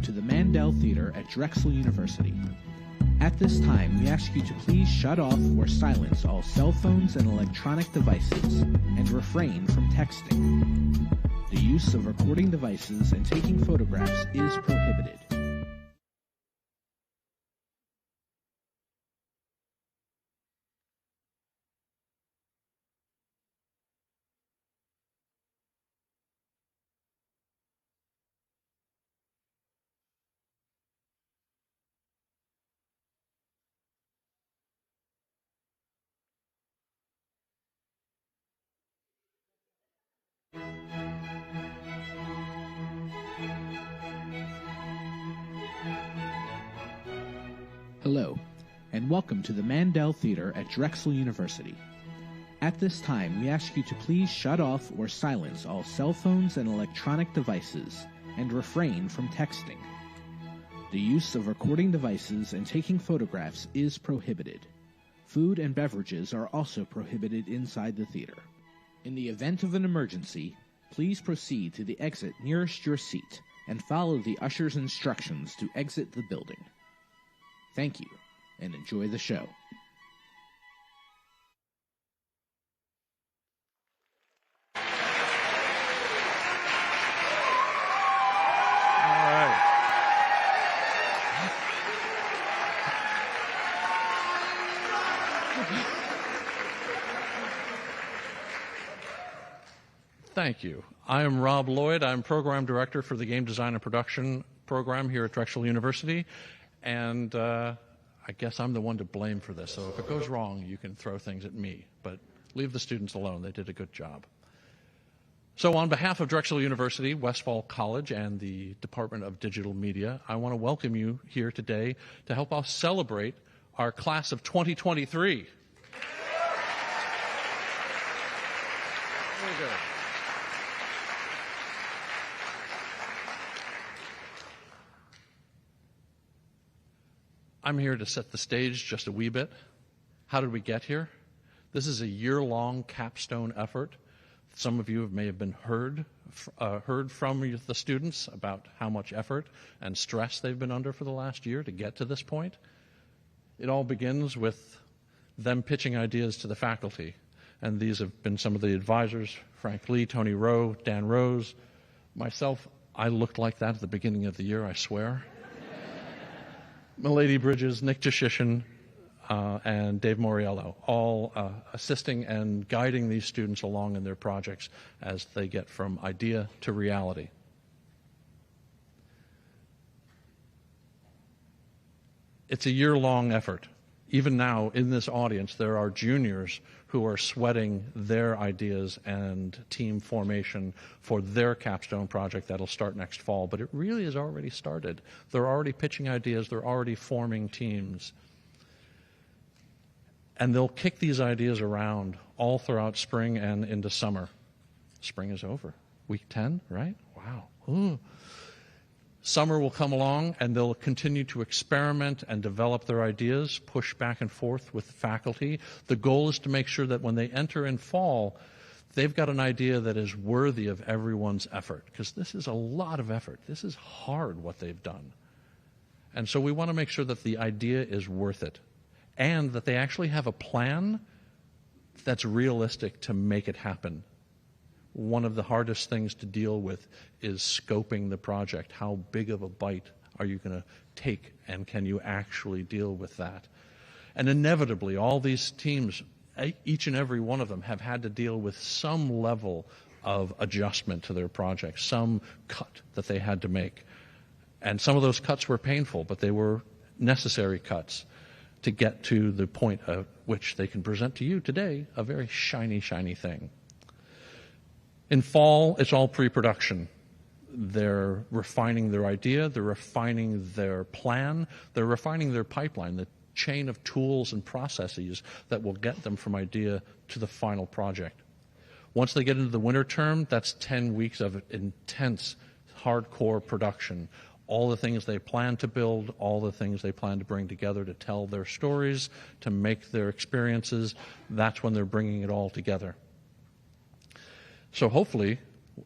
welcome to the Mandell Theater at Drexel University. At this time, we ask you to please shut off or silence all cell phones and electronic devices and refrain from texting. The use of recording devices and taking photographs is prohibited. Hello, and welcome to the Mandell Theater at Drexel University. At this time, we ask you to please shut off or silence all cell phones and electronic devices and refrain from texting. The use of recording devices and taking photographs is prohibited. Food and beverages are also prohibited inside the theater. In the event of an emergency, please proceed to the exit nearest your seat and follow the usher's instructions to exit the building. Thank you, and enjoy the show. All right. Thank you. I am Rob Lloyd. I'm Program Director for the Game Design and Production program here at Drexel University. And I guess I'm the one to blame for this. So if it goes wrong, you can throw things at me. But leave the students alone. They did a good job. So on behalf of Drexel University, Westfall College, and the Department of Digital Media, I want to welcome you here today to help us celebrate our class of 2023. Very good. I'm here to set the stage just a wee bit. How did we get here? This is a year-long capstone effort. Some of you may have been heard from the students about how much effort and stress they've been under for the last year to get to this point. It all begins with them pitching ideas to the faculty. And these have been some of the advisors: Frank Lee, Tony Rowe, Dan Rose, myself. I looked like that at the beginning of the year, I swear. Milady Bridges, Nick Jashishin, and Dave Moriello, all assisting and guiding these students along in their projects as they get from idea to reality. It's a year-long effort. Even now, in this audience, there are juniors who are sweating their ideas and team formation for their capstone project that'll start next fall. But it really has already started. They're already pitching ideas. They're already forming teams. And they'll kick these ideas around all throughout spring and into summer. Spring is over. Week 10, right? Wow. Ooh. Summer will come along, and they'll continue to experiment and develop their ideas, push back and forth with faculty. The goal is to make sure that when they enter in fall, they've got an idea that is worthy of everyone's effort, because this is a lot of effort. This is hard, what they've done. And so we want to make sure that the idea is worth it, and that they actually have a plan that's realistic to make it happen. One of the hardest things to deal with is scoping the project. How big of a bite are you going to take, and can you actually deal with that? And inevitably, all these teams, each and every one of them, have had to deal with some level of adjustment to their project, some cut that they had to make. And some of those cuts were painful, but they were necessary cuts to get to the point at which they can present to you today a very shiny, shiny thing. In fall, it's all pre-production. They're refining their idea, they're refining their plan, they're refining their pipeline, the chain of tools and processes that will get them from idea to the final project. Once they get into the winter term, that's 10 weeks of intense, hardcore production. All the things they plan to build, all the things they plan to bring together to tell their stories, to make their experiences, that's when they're bringing it all together. So hopefully,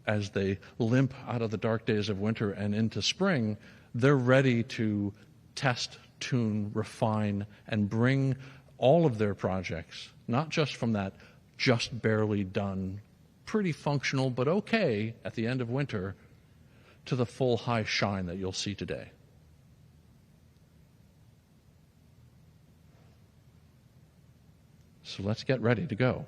as they limp out of the dark days of winter and into spring, they're ready to test, tune, refine, and bring all of their projects, not just from that just barely done, pretty functional but okay at the end of winter, to the full high shine that you'll see today. So let's get ready to go.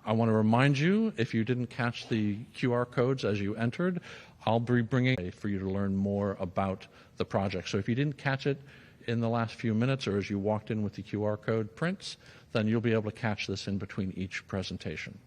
I want to remind you, if you didn't catch the QR codes as you entered, I'll be bringing for you to learn more about the project. So if you didn't catch it in the last few minutes or as you walked in with the QR code prints, then you'll be able to catch this in between each presentation.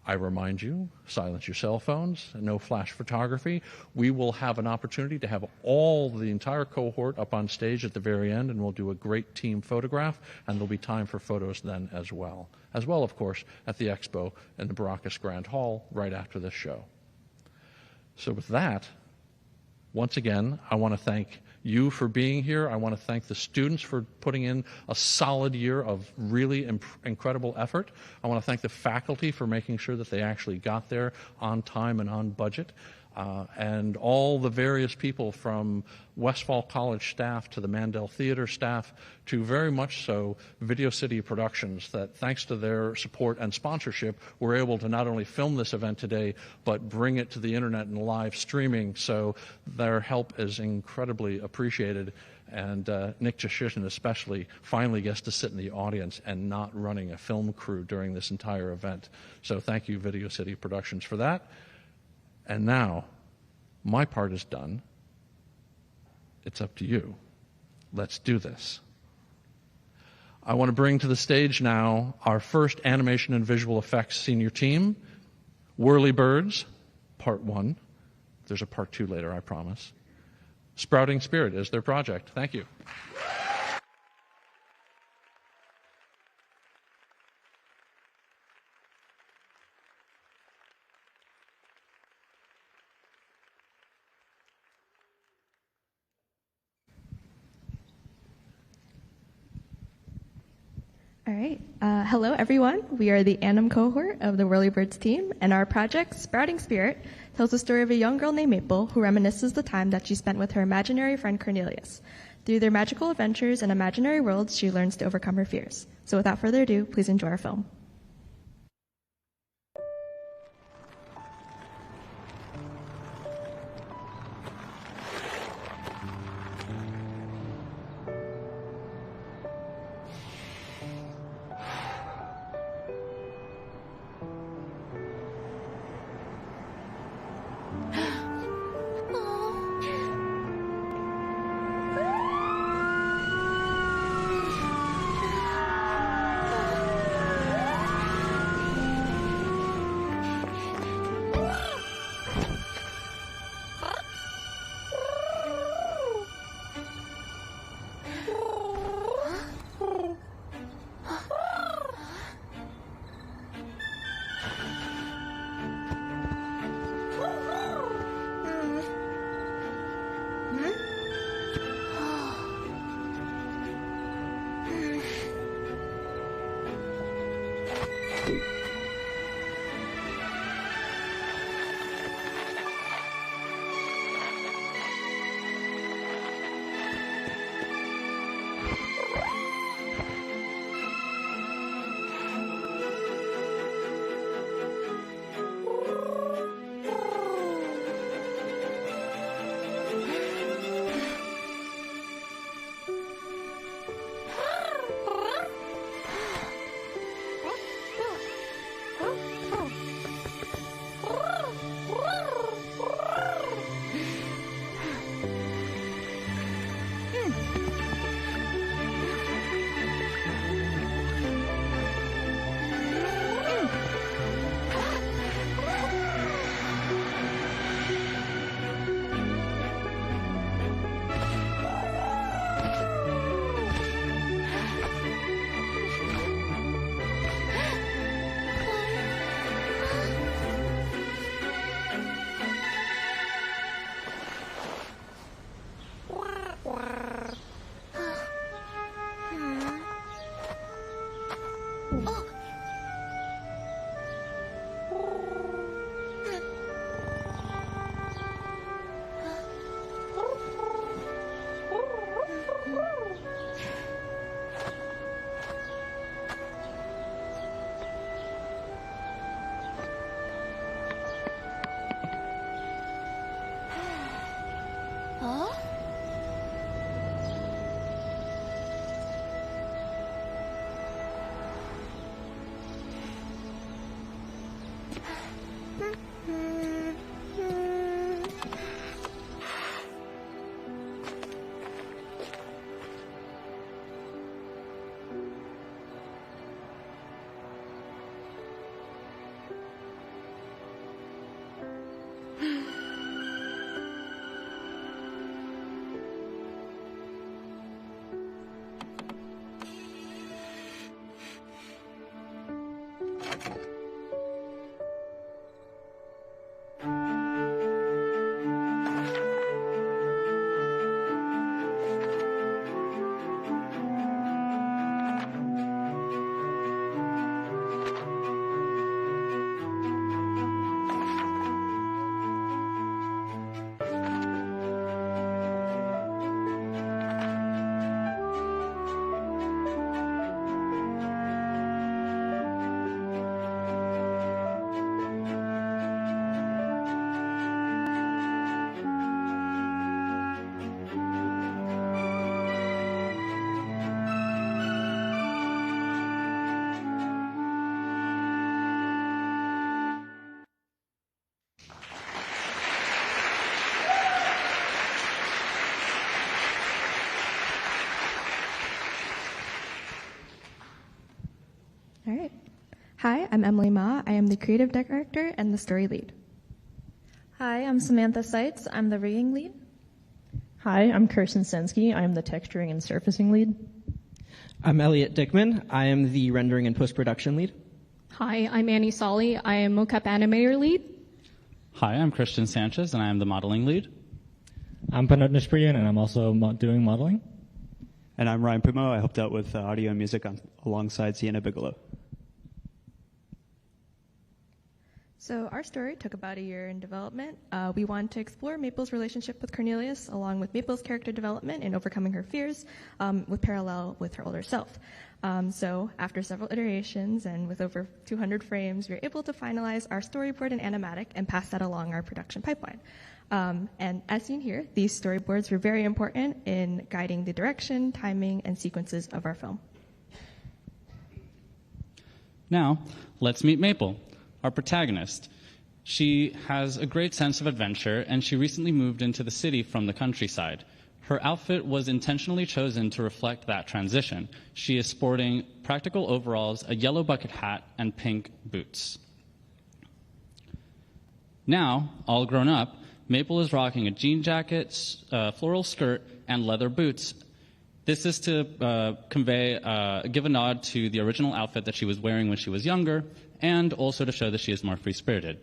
I remind you, silence your cell phones, no flash photography. We will have an opportunity to have the entire cohort up on stage at the very end, and we'll do a great team photograph, and there'll be time for photos then as well. As well, of course, at the expo in the Behrakis Grand Hall right after this show. So with that, once again, I want to thank you for being here. I want to thank the students for putting in a solid year of really incredible effort. I want to thank the faculty for making sure that they actually got there on time and on budget. And all the various people from Westfall College staff to the Mandell Theater staff to very much so Video City Productions, that thanks to their support and sponsorship, we're able to not only film this event today, but bring it to the internet and live streaming. So their help is incredibly appreciated. And Nick Jashishin especially finally gets to sit in the audience and not running a film crew during this entire event. So thank you, Video City Productions, for that. And now, my part is done. It's up to you. Let's do this. I want to bring to the stage now our first animation and visual effects senior team, Whirly Birds, Part 1. There's a Part 2 later, I promise. Sprouting Spirit is their project. Thank you. All right. Hello, everyone. We are the Anim cohort of the Whirly Birds team, and our project, Sprouting Spirit, tells the story of a young girl named Maple who reminisces the time that she spent with her imaginary friend Cornelius. Through their magical adventures and imaginary worlds, she learns to overcome her fears. So without further ado, please enjoy our film. Hi, I'm Emily Ma. I am the creative director and the story lead. Hi, I'm Samantha Seitz. I'm the rigging lead. Hi, I'm Kirsten Sensky. I am the texturing and surfacing lead. I'm Elliot Dickman. I am the rendering and post-production lead. Hi, I'm Annie Solly. I am mocap animator lead. Hi, I'm Christian Sanchez, and I am the modeling lead. I'm Panot Nishpriyan, and I'm also doing modeling. And I'm Ryan Pumo. I helped out with audio and music alongside Sienna Bigelow. So our story took about a year in development. We wanted to explore Maple's relationship with Cornelius, along with Maple's character development and overcoming her fears, with parallel with her older self. So after several iterations and with over 200 frames, we were able to finalize our storyboard and animatic and pass that along our production pipeline. And as seen here, these storyboards were very important in guiding the direction, timing, and sequences of our film. Now, let's meet Maple, our protagonist. She has a great sense of adventure, and she recently moved into the city from the countryside. Her outfit was intentionally chosen to reflect that transition. She is sporting practical overalls, a yellow bucket hat, and pink boots. Now, all grown up, Maple is rocking a jean jacket, floral skirt, and leather boots. This is to give a nod to the original outfit that she was wearing when she was younger, and also to show that she is more free-spirited.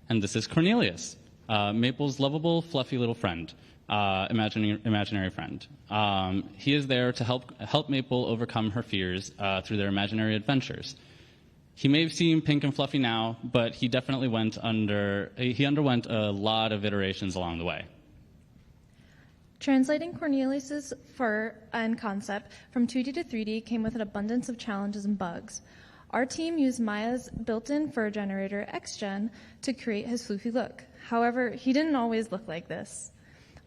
And this is Cornelius, Maple's lovable, fluffy little friend, imaginary friend. He is there to help Maple overcome her fears through their imaginary adventures. He may seem pink and fluffy now, but he definitely underwent a lot of iterations along the way. Translating Cornelius's fur and concept from 2D to 3D came with an abundance of challenges and bugs. Our team used Maya's built-in fur generator, XGen, to create his floofy look. However, he didn't always look like this.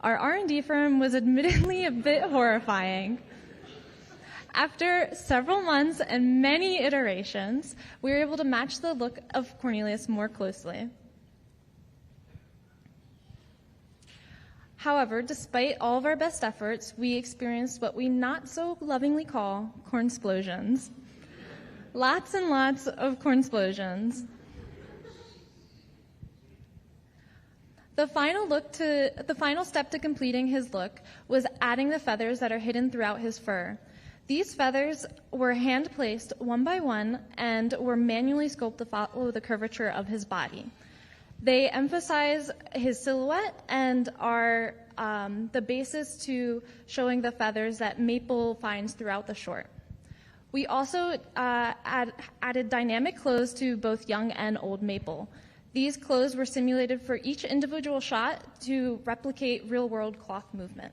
Our R&D firm was admittedly a bit horrifying. After several months and many iterations, we were able to match the look of Cornelius more closely. However, despite all of our best efforts, we experienced what we not so lovingly call cornsplosions. Lots and lots of cornsplosions. The final step to completing his look was adding the feathers that are hidden throughout his fur. These feathers were hand-placed one by one and were manually sculpted to follow the curvature of his body. They emphasize his silhouette and are the basis to showing the feathers that Maple finds throughout the short. We also added dynamic clothes to both young and old Maple. These clothes were simulated for each individual shot to replicate real-world cloth movement.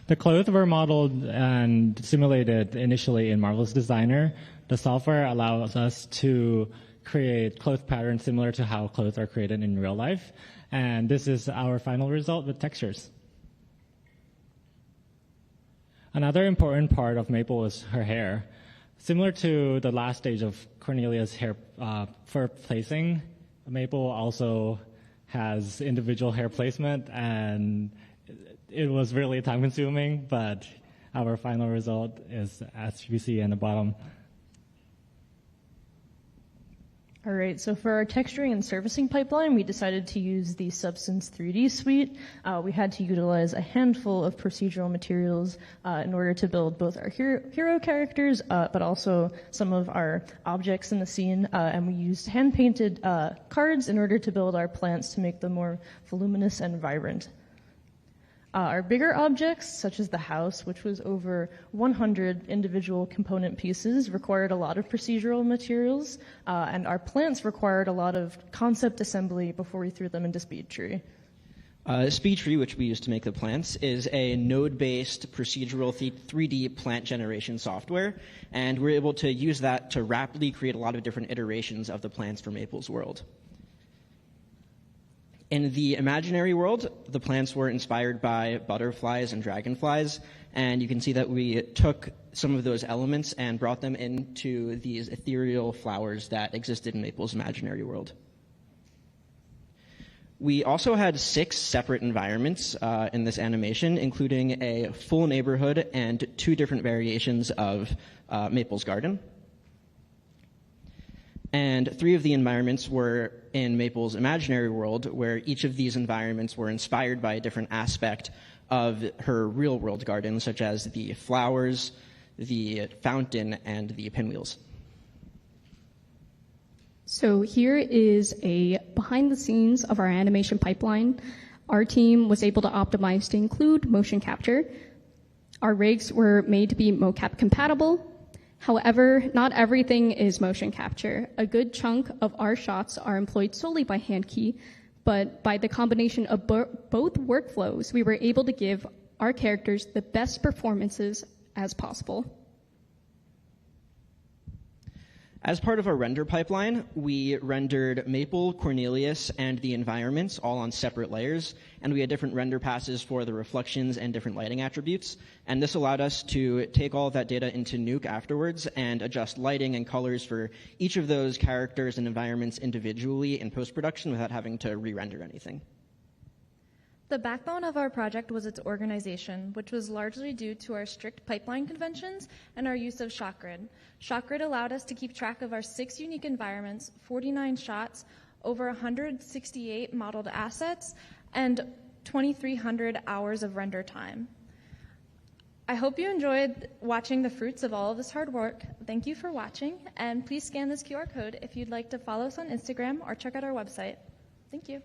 The clothes were modeled and simulated initially in Marvel's Designer. The software allows us to create clothes patterns similar to how clothes are created in real life. And this is our final result with textures. Another important part of Maple was her hair. Similar to the last stage of Cornelia's hair fur placing, Maple also has individual hair placement, and it was really time-consuming, but our final result is as you see in the bottom. All right, so for our texturing and surfacing pipeline, we decided to use the Substance 3D suite. We had to utilize a handful of procedural materials in order to build both our hero characters, but also some of our objects in the scene. And we used hand-painted cards in order to build our plants to make them more voluminous and vibrant. Our bigger objects, such as the house, which was over 100 individual component pieces, required a lot of procedural materials, and our plants required a lot of concept assembly before we threw them into SpeedTree. SpeedTree, which we use to make the plants, is a node-based procedural 3D plant generation software, and we're able to use that to rapidly create a lot of different iterations of the plants for Maple's world. In the imaginary world, the plants were inspired by butterflies and dragonflies, and you can see that we took some of those elements and brought them into these ethereal flowers that existed in Maple's imaginary world. We also had 6 separate environments in this animation, including a full neighborhood and 2 different variations of Maple's garden. And 3 of the environments were in Maple's imaginary world, where each of these environments were inspired by a different aspect of her real-world garden, such as the flowers, the fountain, and the pinwheels. So here is a behind the scenes of our animation pipeline. Our team was able to optimize to include motion capture. Our rigs were made to be mocap compatible. However, not everything is motion capture. A good chunk of our shots are employed solely by hand key, but by the combination of both workflows, we were able to give our characters the best performances as possible. As part of our render pipeline, we rendered Maple, Cornelius, and the environments all on separate layers, and we had different render passes for the reflections and different lighting attributes, and this allowed us to take all of that data into Nuke afterwards and adjust lighting and colors for each of those characters and environments individually in post-production without having to re-render anything. The backbone of our project was its organization, which was largely due to our strict pipeline conventions and our use of ShotGrid. ShotGrid allowed us to keep track of our 6 unique environments, 49 shots, over 168 modeled assets, and 2,300 hours of render time. I hope you enjoyed watching the fruits of all of this hard work. Thank you for watching, and please scan this QR code if you'd like to follow us on Instagram or check out our website. Thank you.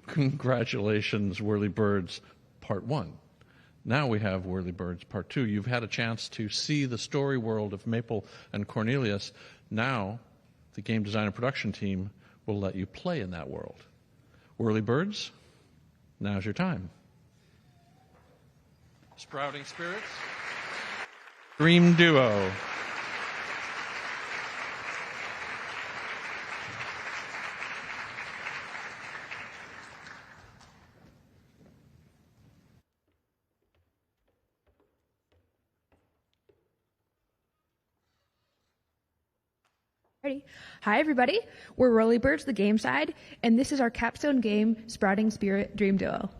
Congratulations, Whirly Birds Part 1. Now we have Whirly Birds Part 2. You've had a chance to see the story world of Maple and Cornelius. Now the game design and production team will let you play in that world. Whirly Birds, now's your time. Sprouting Spirits, Dream Duo. Hi everybody, we're Whirly Birds, the game side, and this is our capstone game, Sprouting Spirit Dream Duo.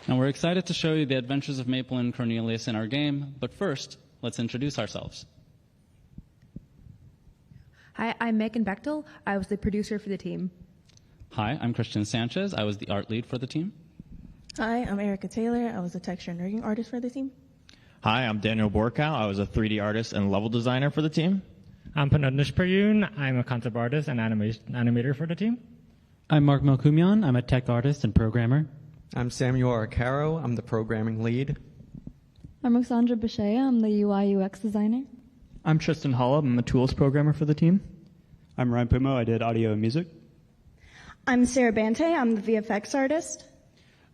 And we're excited to show you the adventures of Maple and Cornelius in our game, but first, let's introduce ourselves. Hi, I'm Megan Bechtel. I was the producer for the team. Hi, I'm Christian Sanchez. I was the art lead for the team. Hi, I'm Erica Taylor. I was the texture and rigging artist for the team. Hi, I'm Daniel Borkow. I was a 3D artist and level designer for the team. I'm Panodnish Prayun. I'm a concept artist and animator for the team. I'm Mark Melkumian. I'm a tech artist and programmer. I'm Samuel Arcaro. I'm the programming lead. I'm Roxandra Bashea. I'm the UI UX designer. I'm Tristan Hollab. I'm a tools programmer for the team. I'm Ryan Pumo. I did audio and music. I'm Sarah Bante. I'm the VFX artist.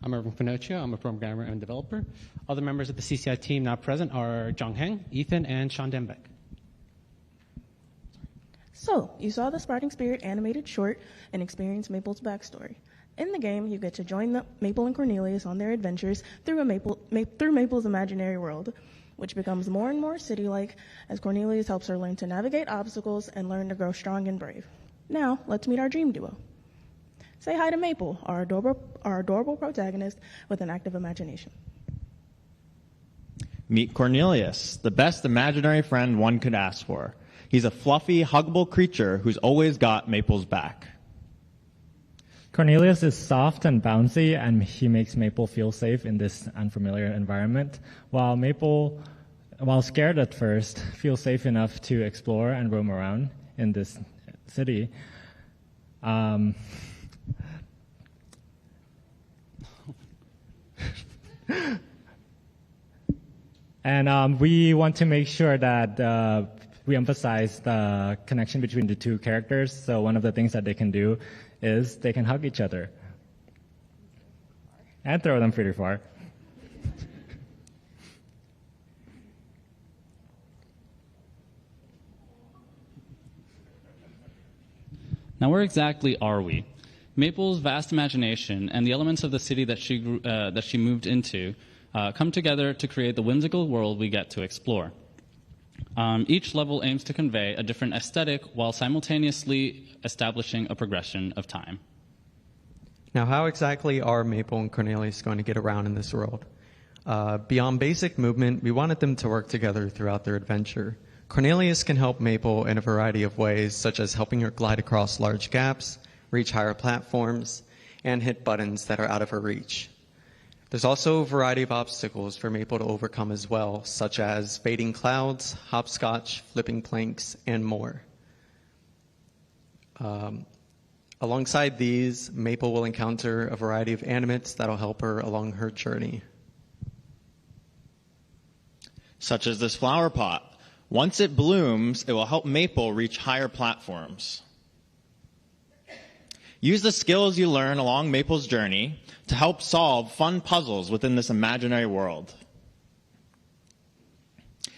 I'm Irvin Finocchio. I'm a programmer and developer. Other members of the CCI team now present are Jong Heng, Ethan, and Sean Dembeck. So, you saw the Sprouting Spirit animated short and experienced Maple's backstory. In the game, you get to join Maple and Cornelius on their adventures through Maple's imaginary world, which becomes more and more city-like as Cornelius helps her learn to navigate obstacles and learn to grow strong and brave. Now, let's meet our dream duo. Say hi to Maple, our adorable protagonist with an active imagination. Meet Cornelius, the best imaginary friend one could ask for. He's a fluffy, huggable creature who's always got Maple's back. Cornelius is soft and bouncy, and he makes Maple feel safe in this unfamiliar environment, while Maple, while scared at first, feels safe enough to explore and roam around in this city. And we want to make sure that we emphasize the connection between the two characters. So one of the things that they can do is they can hug each other and throw them pretty far. Now, where exactly are we? Maple's vast imagination and the elements of the city that she moved into come together to create the whimsical world we get to explore. Each level aims to convey a different aesthetic while simultaneously establishing a progression of time. Now, how exactly are Maple and Cornelius going to get around in this world? Beyond basic movement, we wanted them to work together throughout their adventure. Cornelius can help Maple in a variety of ways, such as helping her glide across large gaps, reach higher platforms, and hit buttons that are out of her reach. There's also a variety of obstacles for Maple to overcome as well, such as fading clouds, hopscotch, flipping planks, and more. Alongside these, Maple will encounter a variety of animates that'll help her along her journey. Such as this flower pot. Once it blooms, it will help Maple reach higher platforms. Use the skills you learn along Maple's journey to help solve fun puzzles within this imaginary world.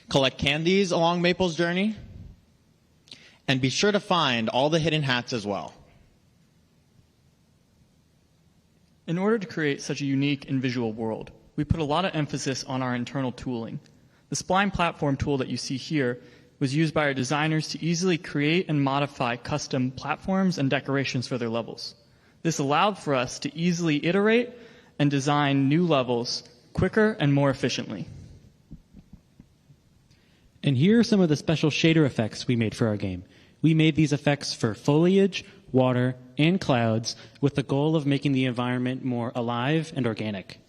Collect candies along Maple's journey, and be sure to find all the hidden hats as well. In order to create such a unique and visual world, we put a lot of emphasis on our internal tooling. The spline platform tool that you see here was used by our designers to easily create and modify custom platforms and decorations for their levels. This allowed for us to easily iterate and design new levels quicker and more efficiently. And here are some of the special shader effects we made for our game. We made these effects for foliage, water, and clouds with the goal of making the environment more alive and organic.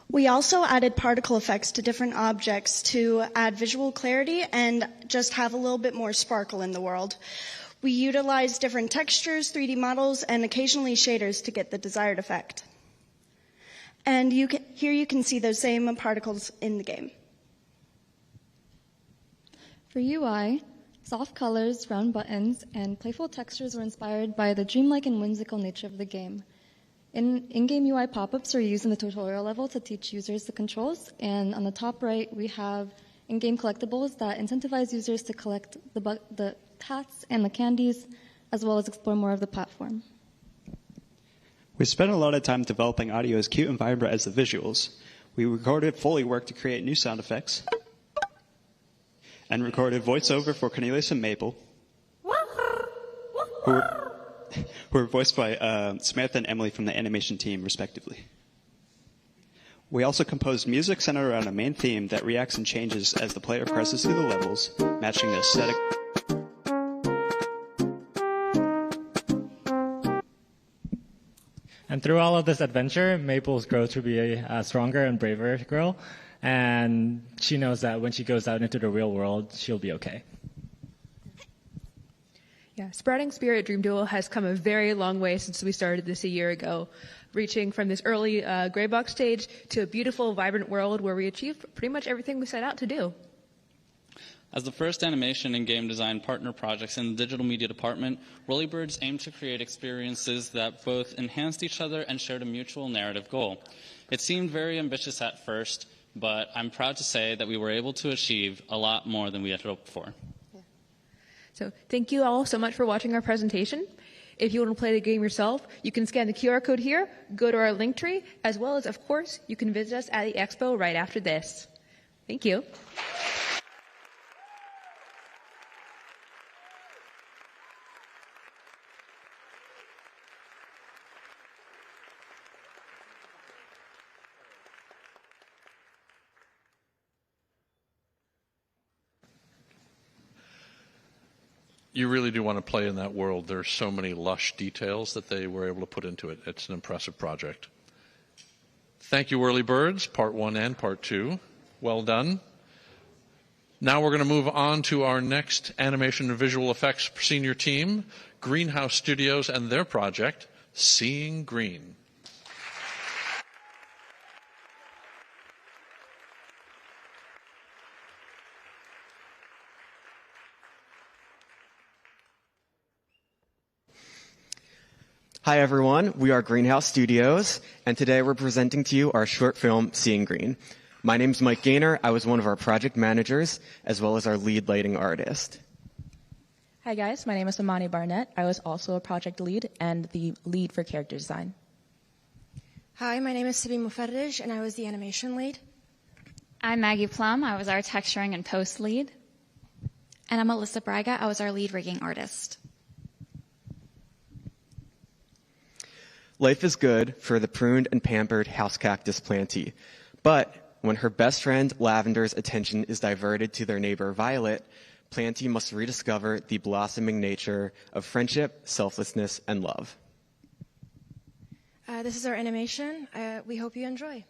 We also added particle effects to different objects to add visual clarity and just have a little bit more sparkle in the world. We utilized different textures, 3D models, and occasionally shaders to get the desired effect. And here you can see those same particles in the game. For UI, soft colors, round buttons, and playful textures were inspired by the dreamlike and whimsical nature of the game. In-game UI pop-ups are used in the tutorial level to teach users the controls, and on the top right we have in-game collectibles that incentivize users to collect the hats and the candies, as well as explore more of the platform. We spent a lot of time developing audio as cute and vibrant as the visuals. We recorded Foley work to create new sound effects, and recorded voiceover for Cornelius and Maple, who were voiced by Samantha and Emily from the animation team, respectively. We also composed music centered around a main theme that reacts and changes as the player presses through the levels, matching the aesthetic. And through all of this adventure, Maple's grows to be a stronger and braver girl, and she knows that when she goes out into the real world, she'll be okay. Yeah, Sprouting Spirit Dream Duel has come a very long way since we started this a year ago, reaching from this early gray box stage to a beautiful, vibrant world where we achieved pretty much everything we set out to do. As the first animation and game design partner projects in the digital media department, Whirlybirds aimed to create experiences that both enhanced each other and shared a mutual narrative goal. It seemed very ambitious at first, but I'm proud to say that we were able to achieve a lot more than we had hoped for. So thank you all so much for watching our presentation. If you want to play the game yourself, you can scan the QR code here, go to our link tree, as well as, of course, you can visit us at the expo right after this. Thank you. You really do want to play in that world. There's so many lush details that they were able to put into it. It's an impressive project. Thank you, Whirly Birds, Part 1 and Part 2. Well done. Now we're going to move on to our next animation and visual effects senior team, Greenhouse Studios, and their project, Seeing Green. Hi everyone, we are Greenhouse Studios, and today we're presenting to you our short film, Seeing Green. My name is Mike Gaynor. I was one of our project managers, as well as our lead lighting artist. Hi guys, my name is Amani Barnett. I was also a project lead and the lead for character design. Hi, my name is Sibi Mufarrij, and I was the animation lead. I'm Maggie Plum. I was our texturing and post lead. And I'm Alyssa Braga. I was our lead rigging artist. Life is good for the pruned and pampered house cactus plantee, but when her best friend Lavender's attention is diverted to their neighbor Violet, Plantee must rediscover the blossoming nature of friendship, selflessness, and love. This is our animation. We hope you enjoy.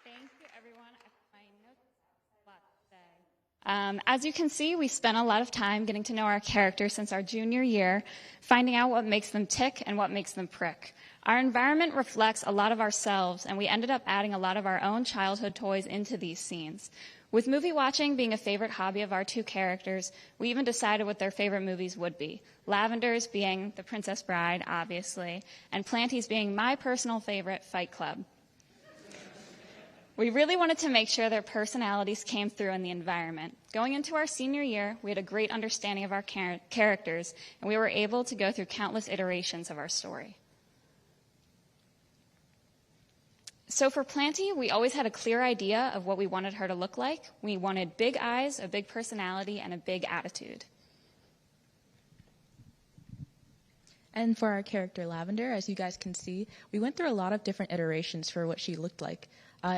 Thank you, everyone. My notes a lot today. As you can see, we spent a lot of time getting to know our characters since our junior year, finding out what makes them tick and what makes them prick. Our environment reflects a lot of ourselves, and we ended up adding a lot of our own childhood toys into these scenes. With movie watching being a favorite hobby of our two characters, we even decided what their favorite movies would be. Lavender's being The Princess Bride, obviously, and Planty's being my personal favorite, Fight Club. We really wanted to make sure their personalities came through in the environment. Going into our senior year, we had a great understanding of our characters, and we were able to go through countless iterations of our story. So for Planty, we always had a clear idea of what we wanted her to look like. We wanted big eyes, a big personality, and a big attitude. And for our character Lavender, as you guys can see, we went through a lot of different iterations for what she looked like.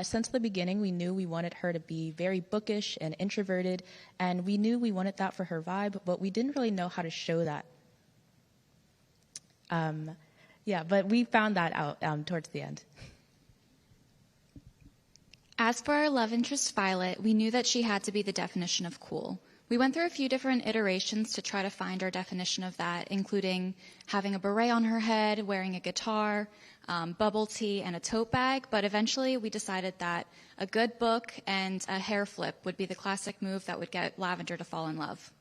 Since the beginning, we knew we wanted her to be very bookish and introverted, and we knew we wanted that for her vibe, but we didn't really know how to show that. But we found that out towards the end. As for our love interest, Violet, we knew that she had to be the definition of cool. We went through a few different iterations to try to find our definition of that, including having a beret on her head, wearing a guitar, bubble tea, and a tote bag. But eventually we decided that a good book and a hair flip would be the classic move that would get Lavender to fall in love.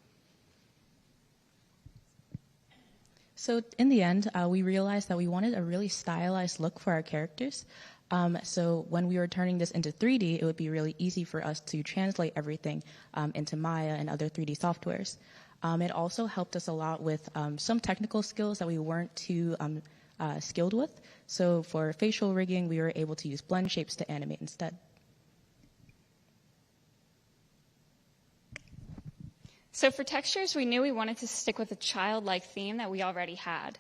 So in the end, we realized that we wanted a really stylized look for our characters. So when we were turning this into 3D, it would be really easy for us to translate everything into Maya and other 3D softwares. It also helped us a lot with some technical skills that we weren't too skilled with. So for facial rigging, we were able to use blend shapes to animate instead. So for textures, we knew we wanted to stick with a childlike theme that we already had.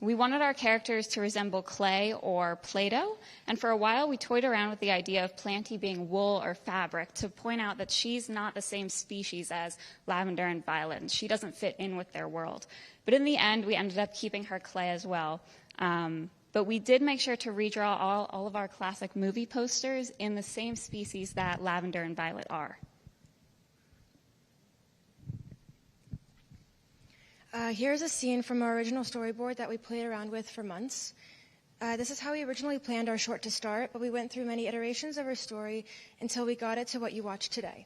We wanted our characters to resemble clay or Play-Doh, and for a while we toyed around with the idea of Planty being wool or fabric to point out that she's not the same species as Lavender and Violet, and she doesn't fit in with their world. But in the end, we ended up keeping her clay as well. But we did make sure to redraw all of our classic movie posters in the same species that Lavender and Violet are. Here's a scene from our original storyboard that we played around with for months. This is how we originally planned our short to start, but we went through many iterations of our story until we got it to what you watch today.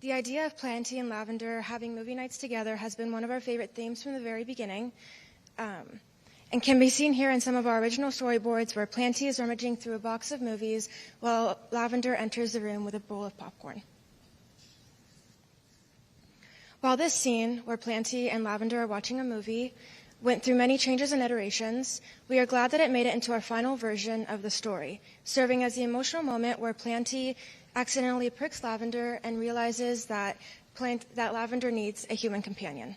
The idea of Planty and Lavender having movie nights together has been one of our favorite themes from the very beginning, and can be seen here in some of our original storyboards where Planty is rummaging through a box of movies while Lavender enters the room with a bowl of popcorn. While this scene, where Planty and Lavender are watching a movie, went through many changes and iterations, we are glad that it made it into our final version of the story, serving as the emotional moment where Planty accidentally pricks Lavender and realizes that Lavender needs a human companion.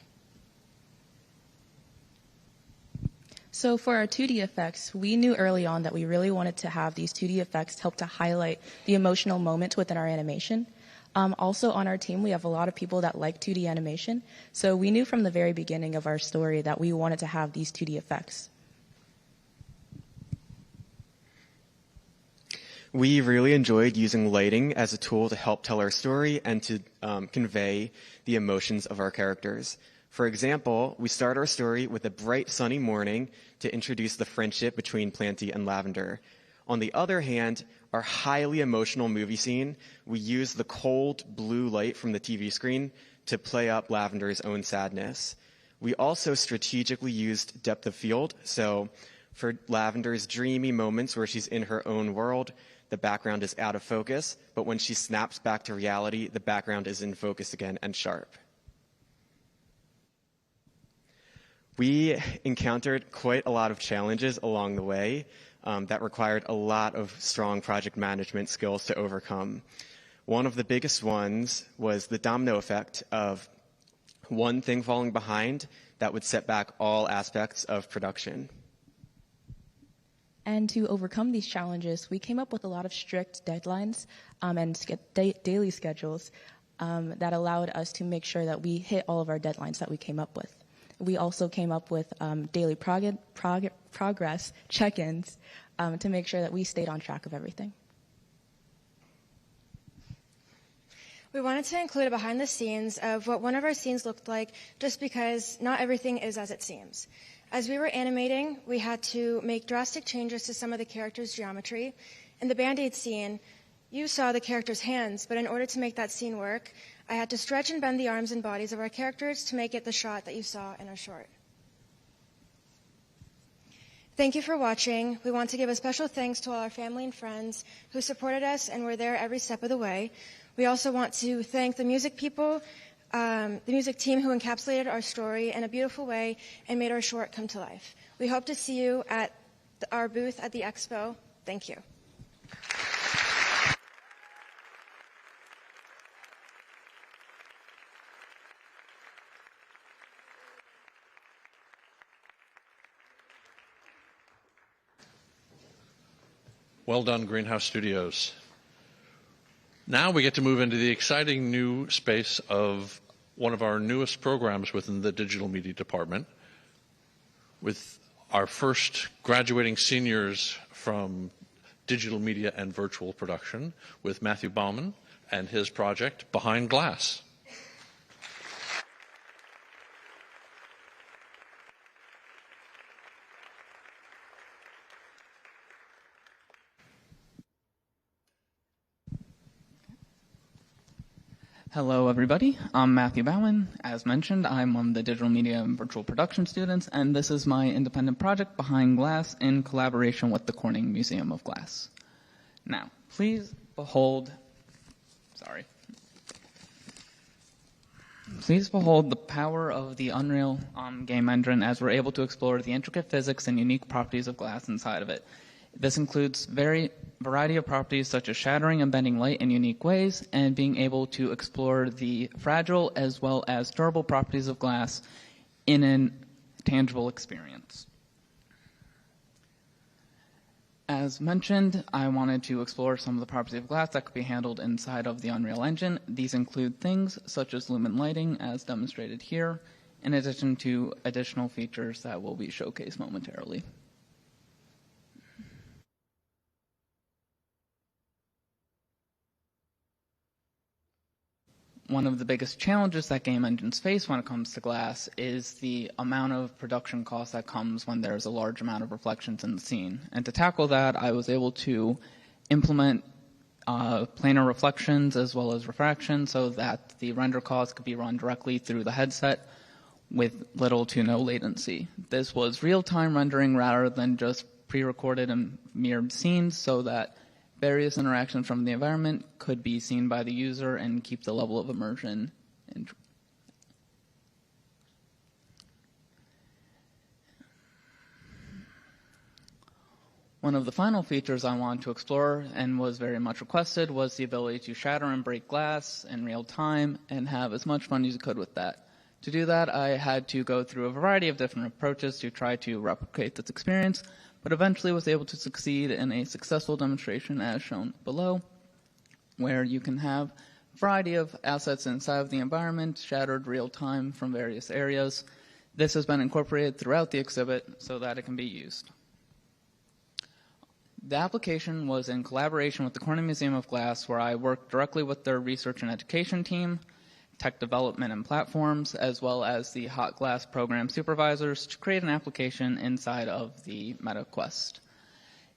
So for our 2D effects, we knew early on that we really wanted to have these 2D effects help to highlight the emotional moments within our animation. Also on our team, we have a lot of people that like 2D animation, so we knew from the very beginning of our story that we wanted to have these 2D effects. We really enjoyed using lighting as a tool to help tell our story and to convey the emotions of our characters. For example, we start our story with a bright sunny morning to introduce the friendship between Planty and Lavender. On the other hand, our highly emotional movie scene, we use the cold blue light from the TV screen to play up Lavender's own sadness. We also strategically used depth of field, so for Lavender's dreamy moments where she's in her own world, the background is out of focus, but when she snaps back to reality, the background is in focus again and sharp. We encountered quite a lot of challenges along the way that required a lot of strong project management skills to overcome. One of the biggest ones was the domino effect of one thing falling behind that would set back all aspects of production. And to overcome these challenges, we came up with a lot of strict deadlines and daily schedules that allowed us to make sure that we hit all of our deadlines that we came up with. We also came up with daily progress check-ins to make sure that we stayed on track of everything. We wanted to include a behind the scenes of what one of our scenes looked like, just because not everything is as it seems. As we were animating, we had to make drastic changes to some of the characters' geometry. In the Band-Aid scene, you saw the characters' hands, but in order to make that scene work, I had to stretch and bend the arms and bodies of our characters to make it the shot that you saw in our short. Thank you for watching. We want to give a special thanks to all our family and friends who supported us and were there every step of the way. We also want to thank the music people, the music team who encapsulated our story in a beautiful way and made our short come to life. We hope to see you at our booth at the Expo. Thank you. Well done, Greenhouse Studios. Now we get to move into the exciting new space of one of our newest programs within the Digital Media Department, with our first graduating seniors from Digital Media and Virtual Production, with Matthew Bauman and his project Behind Glass. Hello, everybody. I'm Matthew Bauman. As mentioned, I'm one of the Digital Media and Virtual Production students, and this is my independent project, Behind Glass, in collaboration with the Corning Museum of Glass. Now, please behold the power of the Unreal game engine as we're able to explore the intricate physics and unique properties of glass inside of it. This includes variety of properties such as shattering and bending light in unique ways, and being able to explore the fragile as well as durable properties of glass in a tangible experience. As mentioned, I wanted to explore some of the properties of glass that could be handled inside of the Unreal Engine. These include things such as lumen lighting, as demonstrated here, in addition to additional features that will be showcased momentarily. One of the biggest challenges that game engines face when it comes to glass is the amount of production cost that comes when there's a large amount of reflections in the scene. And to tackle that, I was able to implement planar reflections as well as refraction so that the render cost could be run directly through the headset with little to no latency. This was real-time rendering rather than just pre-recorded and mirrored scenes, so that various interactions from the environment could be seen by the user and keep the level of immersion. One of the final features I wanted to explore and was very much requested was the ability to shatter and break glass in real time and have as much fun as you could with that. To do that, I had to go through a variety of different approaches to try to replicate this experience, but eventually was able to succeed in a successful demonstration as shown below, where you can have a variety of assets inside of the environment shattered real time from various areas. This has been incorporated throughout the exhibit so that it can be used. The application was in collaboration with the Corning Museum of Glass, where I worked directly with their research and education team, tech development and platforms, as well as the Hot Glass program supervisors to create an application inside of the MetaQuest.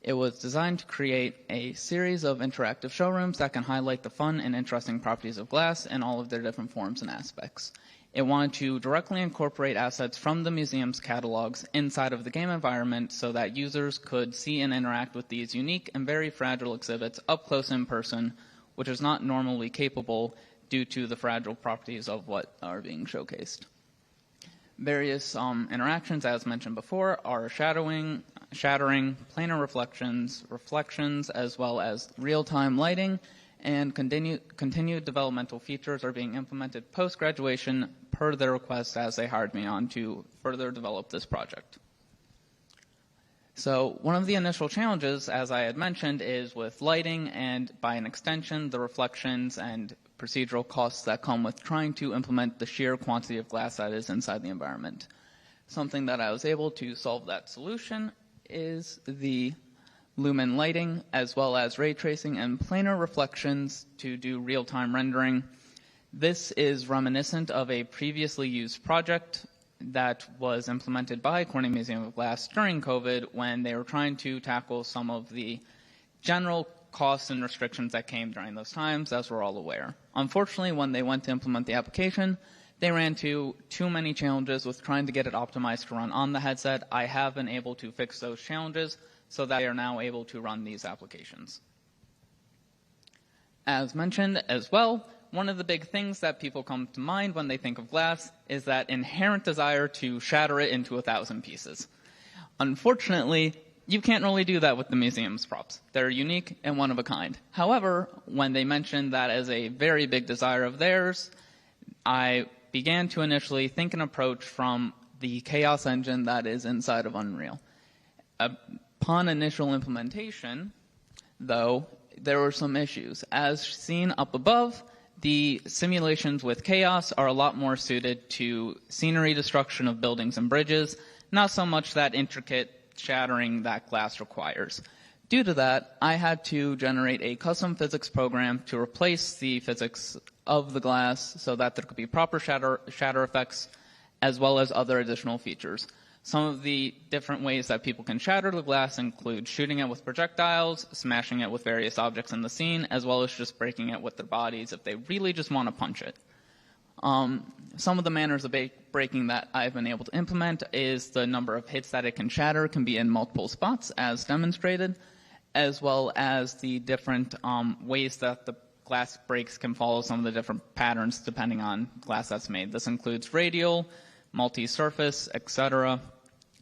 It was designed to create a series of interactive showrooms that can highlight the fun and interesting properties of glass in all of their different forms and aspects. It wanted to directly incorporate assets from the museum's catalogs inside of the game environment so that users could see and interact with these unique and very fragile exhibits up close in person, which is not normally capable due to the fragile properties of what are being showcased. Various interactions, as mentioned before, are shattering, planar reflections, as well as real-time lighting, and continued developmental features are being implemented post-graduation per their request as they hired me on to further develop this project. So one of the initial challenges, as I had mentioned, is with lighting and, by an extension, the reflections and procedural costs that come with trying to implement the sheer quantity of glass that is inside the environment. Something that I was able to solve that solution is the lumen lighting, as well as ray tracing and planar reflections to do real-time rendering. This is reminiscent of a previously used project that was implemented by Corning Museum of Glass during COVID when they were trying to tackle some of the general costs and restrictions that came during those times, as we're all aware. Unfortunately, when they went to implement the application, they ran into too many challenges with trying to get it optimized to run on the headset. I have been able to fix those challenges so that they are now able to run these applications. As mentioned as well, one of the big things that people come to mind when they think of glass is that inherent desire to shatter it into 1,000 pieces. Unfortunately, you can't really do that with the museum's props. They're unique and one of a kind. However, when they mentioned that as a very big desire of theirs, I began to initially think an approach from the Chaos engine that is inside of Unreal. Upon initial implementation, though, there were some issues. As seen up above, the simulations with Chaos are a lot more suited to scenery destruction of buildings and bridges, not so much that intricate shattering that glass requires. Due to that, I had to generate a custom physics program to replace the physics of the glass so that there could be proper shatter effects as well as other additional features. Some of the different ways that people can shatter the glass include shooting it with projectiles, smashing it with various objects in the scene, as well as just breaking it with their bodies if they really just want to punch it. Some of the manners of breaking that I've been able to implement is the number of hits that it can shatter can be in multiple spots, as demonstrated, as well as the different ways that the glass breaks can follow some of the different patterns depending on glass that's made. This includes radial, multi-surface, etc.,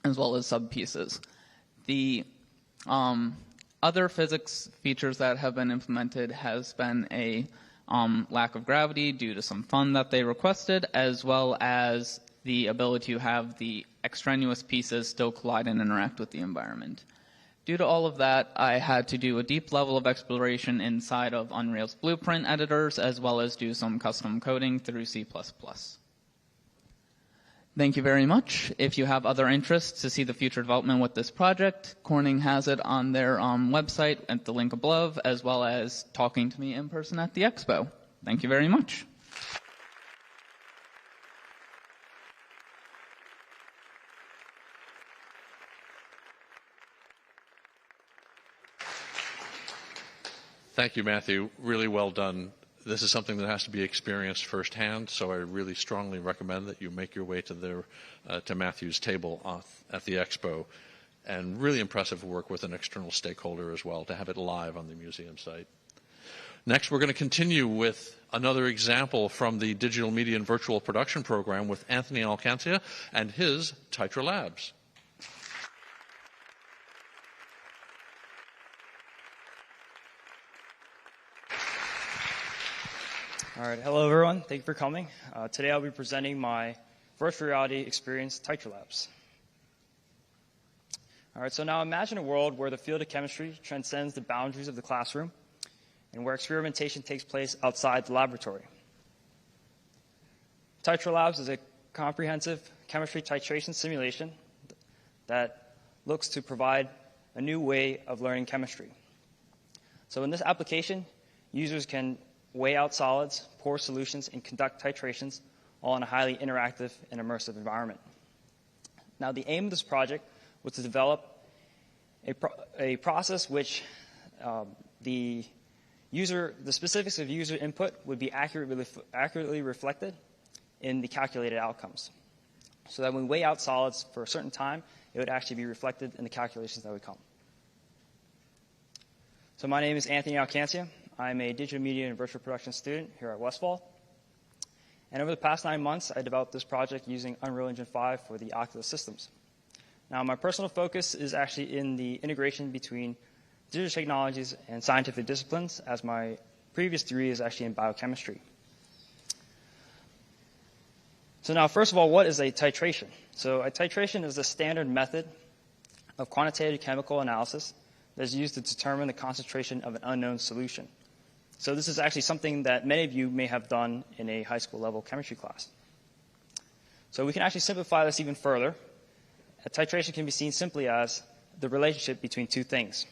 as well as sub-pieces. The other physics features that have been implemented has been a lack of gravity due to some fun that they requested, as well as the ability to have the extraneous pieces still collide and interact with the environment. Due to all of that, I had to do a deep level of exploration inside of Unreal's blueprint editors, as well as do some custom coding through C++. Thank you very much. If you have other interests to see the future development with this project, Corning has it on their website at the link above, as well as talking to me in person at the expo. Thank you very much. Thank you, Matthew. Really well done. This is something that has to be experienced firsthand, so I really strongly recommend that you make your way to Matthew's table at the expo. And really impressive work with an external stakeholder as well to have it live on the museum site. Next, we're going to continue with another example from the Digital Media and Virtual Production program with Anthony Alcancia and his TitraLabs. All right, hello everyone. Thank you for coming. Today I'll be presenting my virtual reality experience, TitraLabs. All right, so now imagine a world where the field of chemistry transcends the boundaries of the classroom and where experimentation takes place outside the laboratory. TitraLabs is a comprehensive chemistry titration simulation that looks to provide a new way of learning chemistry. So in this application, users can weigh out solids, pour solutions, and conduct titrations, all in a highly interactive and immersive environment. Now, the aim of this project was to develop a process which the specifics of user input would be accurately reflected in the calculated outcomes. So that when we weigh out solids for a certain time, it would actually be reflected in the calculations that would come. So my name is Anthony Alcancia. I'm a digital media and virtual production student here at Westfall. And over the past 9 months, I developed this project using Unreal Engine 5 for the Oculus systems. Now, my personal focus is actually in the integration between digital technologies and scientific disciplines, as my previous degree is actually in biochemistry. So now, first of all, what is a titration? So a titration is a standard method of quantitative chemical analysis that is used to determine the concentration of an unknown solution. So this is actually something that many of you may have done in a high school level chemistry class. So we can actually simplify this even further. A titration can be seen simply as the relationship between two things.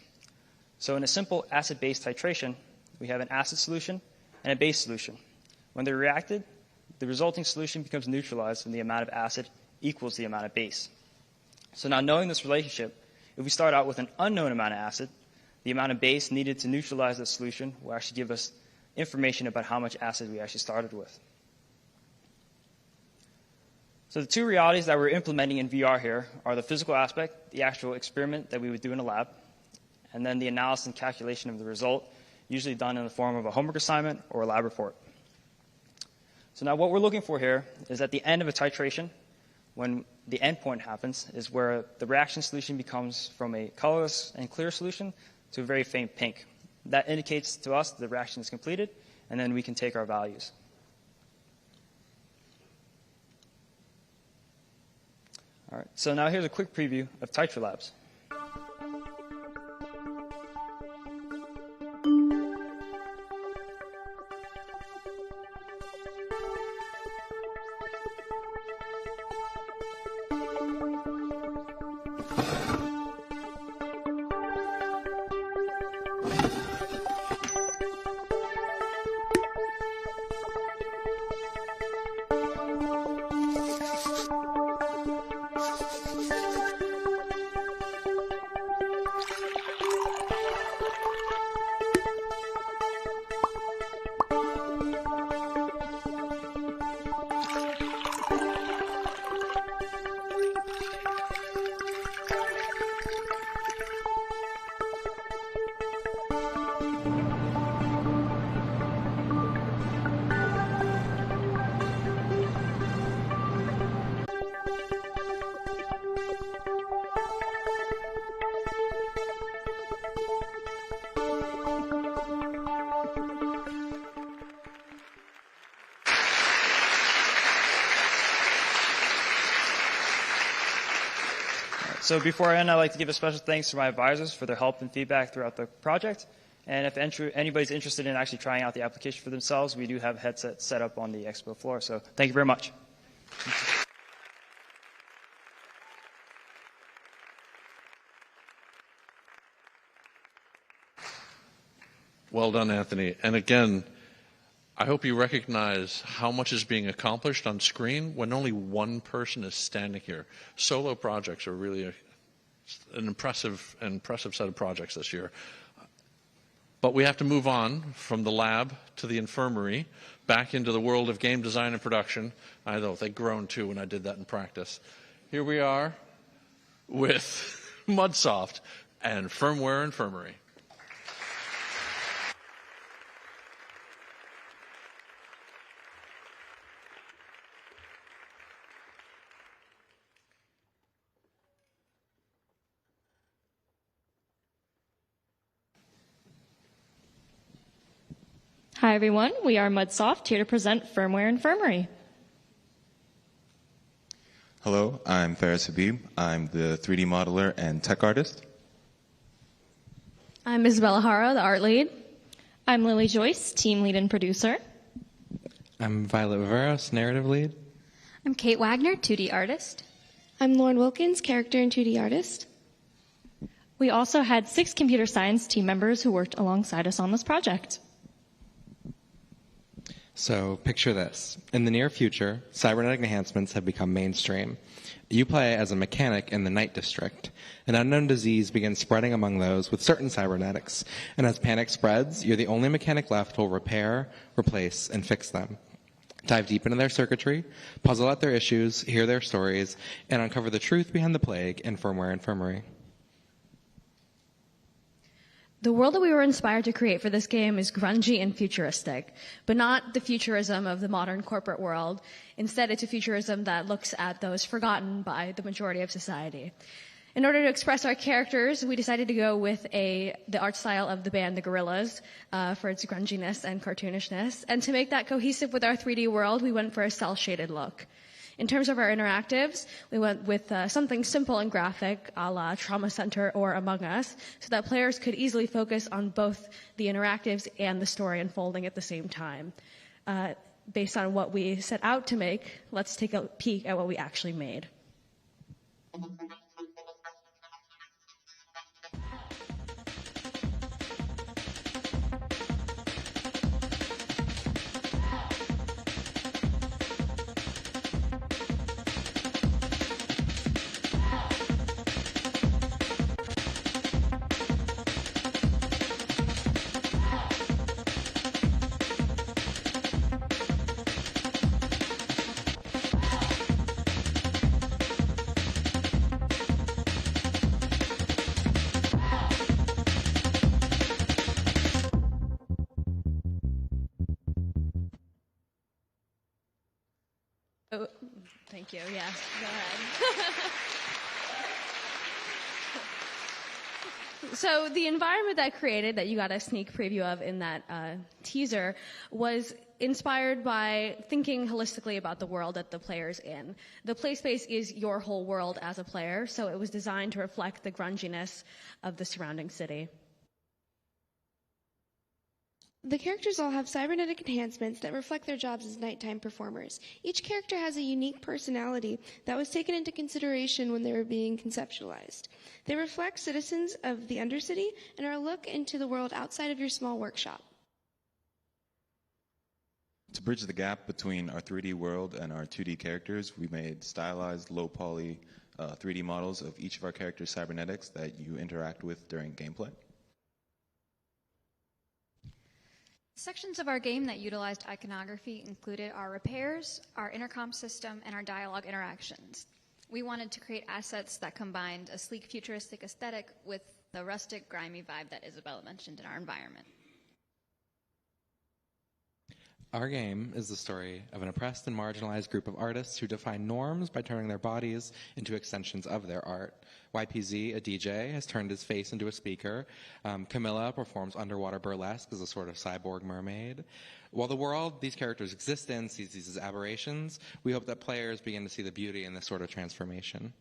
So in a simple acid-base titration, we have an acid solution and a base solution. When they're reacted, the resulting solution becomes neutralized when the amount of acid equals the amount of base. So now knowing this relationship, if we start out with an unknown amount of acid, the amount of base needed to neutralize the solution will actually give us information about how much acid we actually started with. So the two realities that we're implementing in VR here are the physical aspect, the actual experiment that we would do in a lab, and then the analysis and calculation of the result, usually done in the form of a homework assignment or a lab report. So now what we're looking for here is at the end of a titration, when the endpoint happens, is where the reaction solution becomes from a colorless and clear solution to a very faint pink. That indicates to us the reaction is completed, and then we can take our values. All right, so now here's a quick preview of TitraLabs. So before I end, I'd like to give a special thanks to my advisors for their help and feedback throughout the project. And if anybody's interested in actually trying out the application for themselves, we do have headsets set up on the expo floor. So thank you very much. Well done, Anthony. And again, I hope you recognize how much is being accomplished on screen when only one person is standing here. Solo projects are really an impressive set of projects this year. But we have to move on from the lab to the infirmary, back into the world of game design and production. I know, they groaned too when I did that in practice. Here we are with MUDSoft and Firmware Infirmary. Hi, everyone. We are MUDSoft, here to present Firmware Infirmary. Hello, I'm Faris Habib. I'm the 3D modeler and tech artist. I'm Isabella Hara, the art lead. I'm Lily Joyce, team lead and producer. I'm Violet Viveros, narrative lead. I'm Kate Wagner, 2D artist. I'm Lauren Wilkins, character and 2D artist. We also had 6 computer science team members who worked alongside us on this project. So picture this. In the near future, cybernetic enhancements have become mainstream. You play as a mechanic in the Night District. An unknown disease begins spreading among those with certain cybernetics. And as panic spreads, you're the only mechanic left who will repair, replace, and fix them. Dive deep into their circuitry, puzzle out their issues, hear their stories, and uncover the truth behind the plague in Firmware Infirmary. The world that we were inspired to create for this game is grungy and futuristic, but not the futurism of the modern corporate world. Instead, it's a futurism that looks at those forgotten by the majority of society. In order to express our characters, we decided to go with the art style of the band The Gorillaz for its grunginess and cartoonishness. And to make that cohesive with our 3D world, we went for a cel-shaded look. In terms of our interactives, we went with something simple and graphic, a la Trauma Center or Among Us, so that players could easily focus on both the interactives and the story unfolding at the same time. Based on what we set out to make, let's take a peek at what we actually made. Oh, thank you. Yes, go ahead. So the environment that created, that you got a sneak preview of in that teaser, was inspired by thinking holistically about the world that the player's in. The play space is your whole world as a player, so it was designed to reflect the grunginess of the surrounding city. The characters all have cybernetic enhancements that reflect their jobs as nighttime performers. Each character has a unique personality that was taken into consideration when they were being conceptualized. They reflect citizens of the Undercity and are a look into the world outside of your small workshop. To bridge the gap between our 3D world and our 2D characters, we made stylized, low-poly 3D models of each of our characters' cybernetics that you interact with during gameplay. Sections of our game that utilized iconography included our repairs, our intercom system, and our dialogue interactions. We wanted to create assets that combined a sleek, futuristic aesthetic with the rustic, grimy vibe that Isabella mentioned in our environment. Our game is the story of an oppressed and marginalized group of artists who define norms by turning their bodies into extensions of their art. YPZ, a DJ, has turned his face into a speaker. Camilla performs underwater burlesque as a sort of cyborg mermaid. While the world these characters exist in sees these as aberrations, we hope that players begin to see the beauty in this sort of transformation.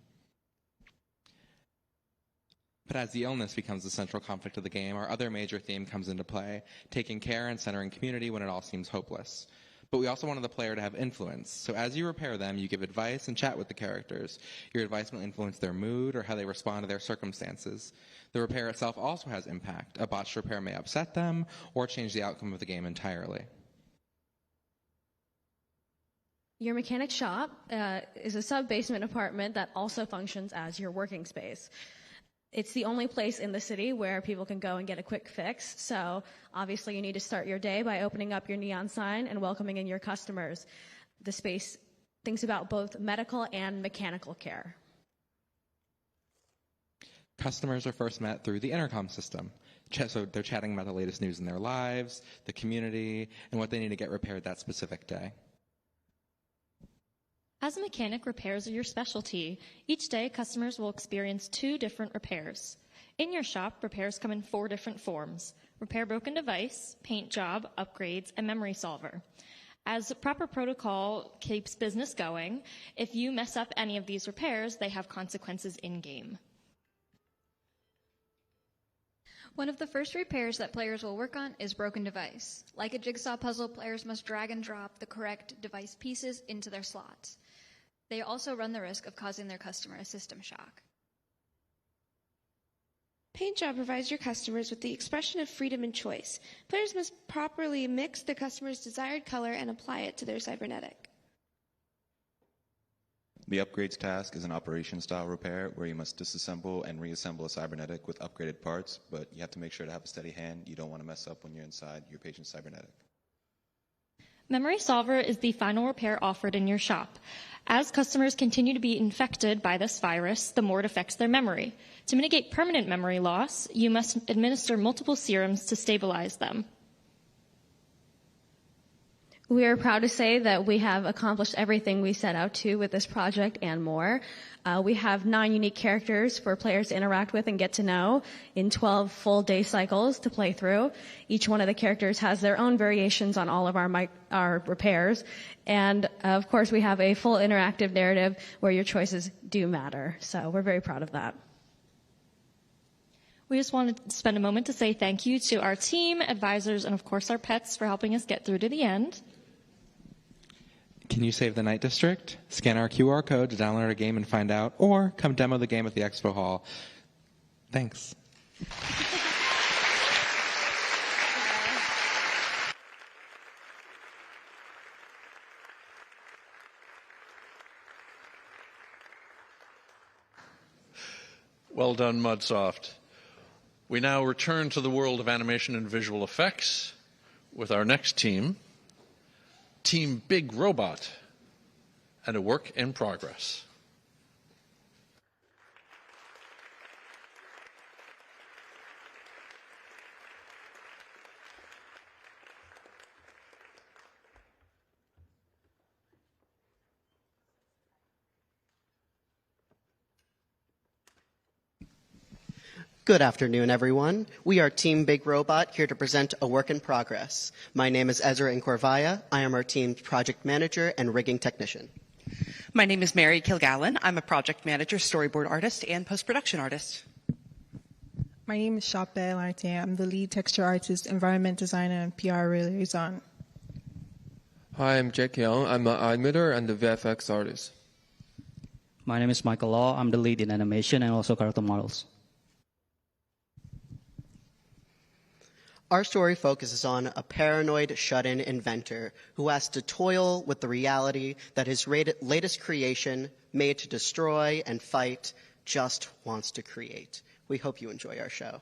But as the illness becomes the central conflict of the game, our other major theme comes into play, taking care and centering community when it all seems hopeless. But we also wanted the player to have influence. So as you repair them, you give advice and chat with the characters. Your advice will influence their mood or how they respond to their circumstances. The repair itself also has impact. A botched repair may upset them or change the outcome of the game entirely. Your mechanic shop is a sub-basement apartment that also functions as your working space. It's the only place in the city where people can go and get a quick fix. So obviously you need to start your day by opening up your neon sign and welcoming in your customers. The space thinks about both medical and mechanical care. Customers are first met through the intercom system. So they're chatting about the latest news in their lives, the community, and what they need to get repaired that specific day. As a mechanic, repairs are your specialty. Each day, customers will experience 2 different repairs. In your shop, repairs come in 4 different forms: repair broken device, paint job, upgrades, and memory solver. As proper protocol keeps business going, if you mess up any of these repairs, they have consequences in-game. One of the first repairs that players will work on is broken device. Like a jigsaw puzzle, players must drag and drop the correct device pieces into their slots. They also run the risk of causing their customer a system shock. Paint job provides your customers with the expression of freedom and choice. Players must properly mix the customer's desired color and apply it to their cybernetic. The upgrades task is an operation-style repair where you must disassemble and reassemble a cybernetic with upgraded parts, but you have to make sure to have a steady hand. You don't want to mess up when you're inside your patient's cybernetic. Memory Solver is the final repair offered in your shop. As customers continue to be infected by this virus, the more it affects their memory. To mitigate permanent memory loss, you must administer multiple serums to stabilize them. We are proud to say that we have accomplished everything we set out to with this project and more. We have 9 unique characters for players to interact with and get to know in 12 full day cycles to play through. Each one of the characters has their own variations on all of our repairs. And of course, we have a full interactive narrative where your choices do matter. So we're very proud of that. We just wanted to spend a moment to say thank you to our team, advisors, and of course our pets for helping us get through to the end. Can you save the Night District? Scan our QR code to download our game and find out, or come demo the game at the Expo Hall. Thanks. Well done, MUDSoft. We now return to the world of animation and visual effects with our next team, Team Big Robot, and a work in progress. Good afternoon, everyone. We are Team Big Robot, here to present a work in progress. My name is Ezra Incorvaya. I am our team's project manager and rigging technician. My name is Mary Kilgallen. I'm a project manager, storyboard artist, and post-production artist. My name is Shopé Lartier. I'm the lead texture artist, environment designer, and PR liaison. Hi, I'm Jack Young. I'm an animator and the VFX artist. My name is Michael Law. I'm the lead in animation and also character models. Our story focuses on a paranoid shut-in inventor who has to toil with the reality that his latest creation, made to destroy and fight, just wants to create. We hope you enjoy our show.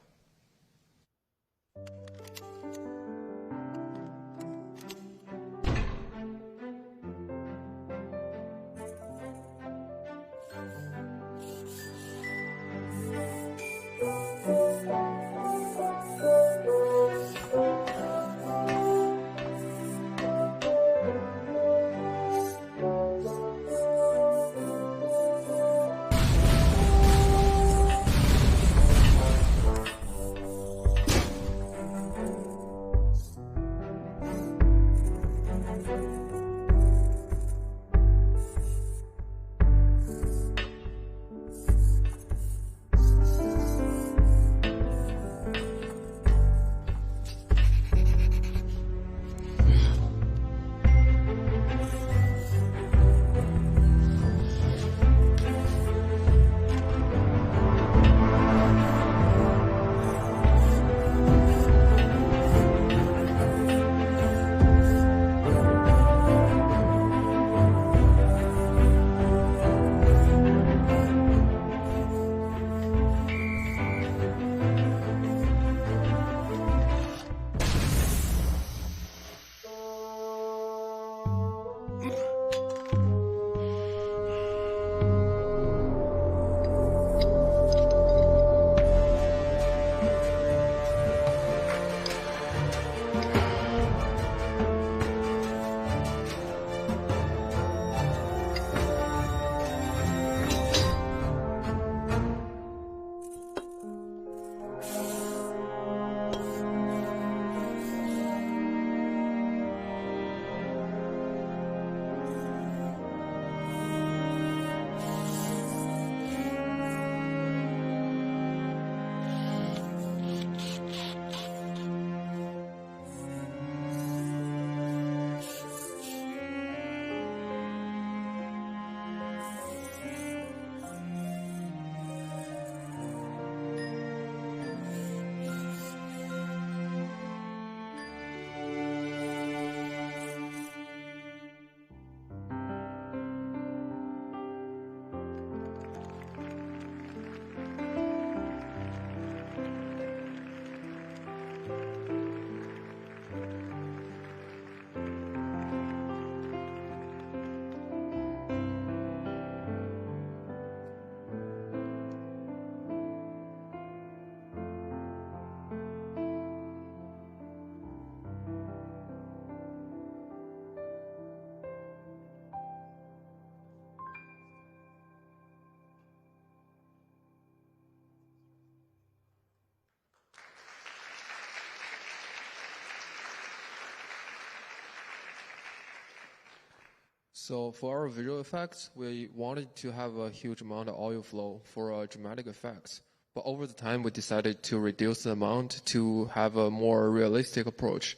So for our visual effects, we wanted to have a huge amount of audio flow for dramatic effects. But over the time, we decided to reduce the amount to have a more realistic approach.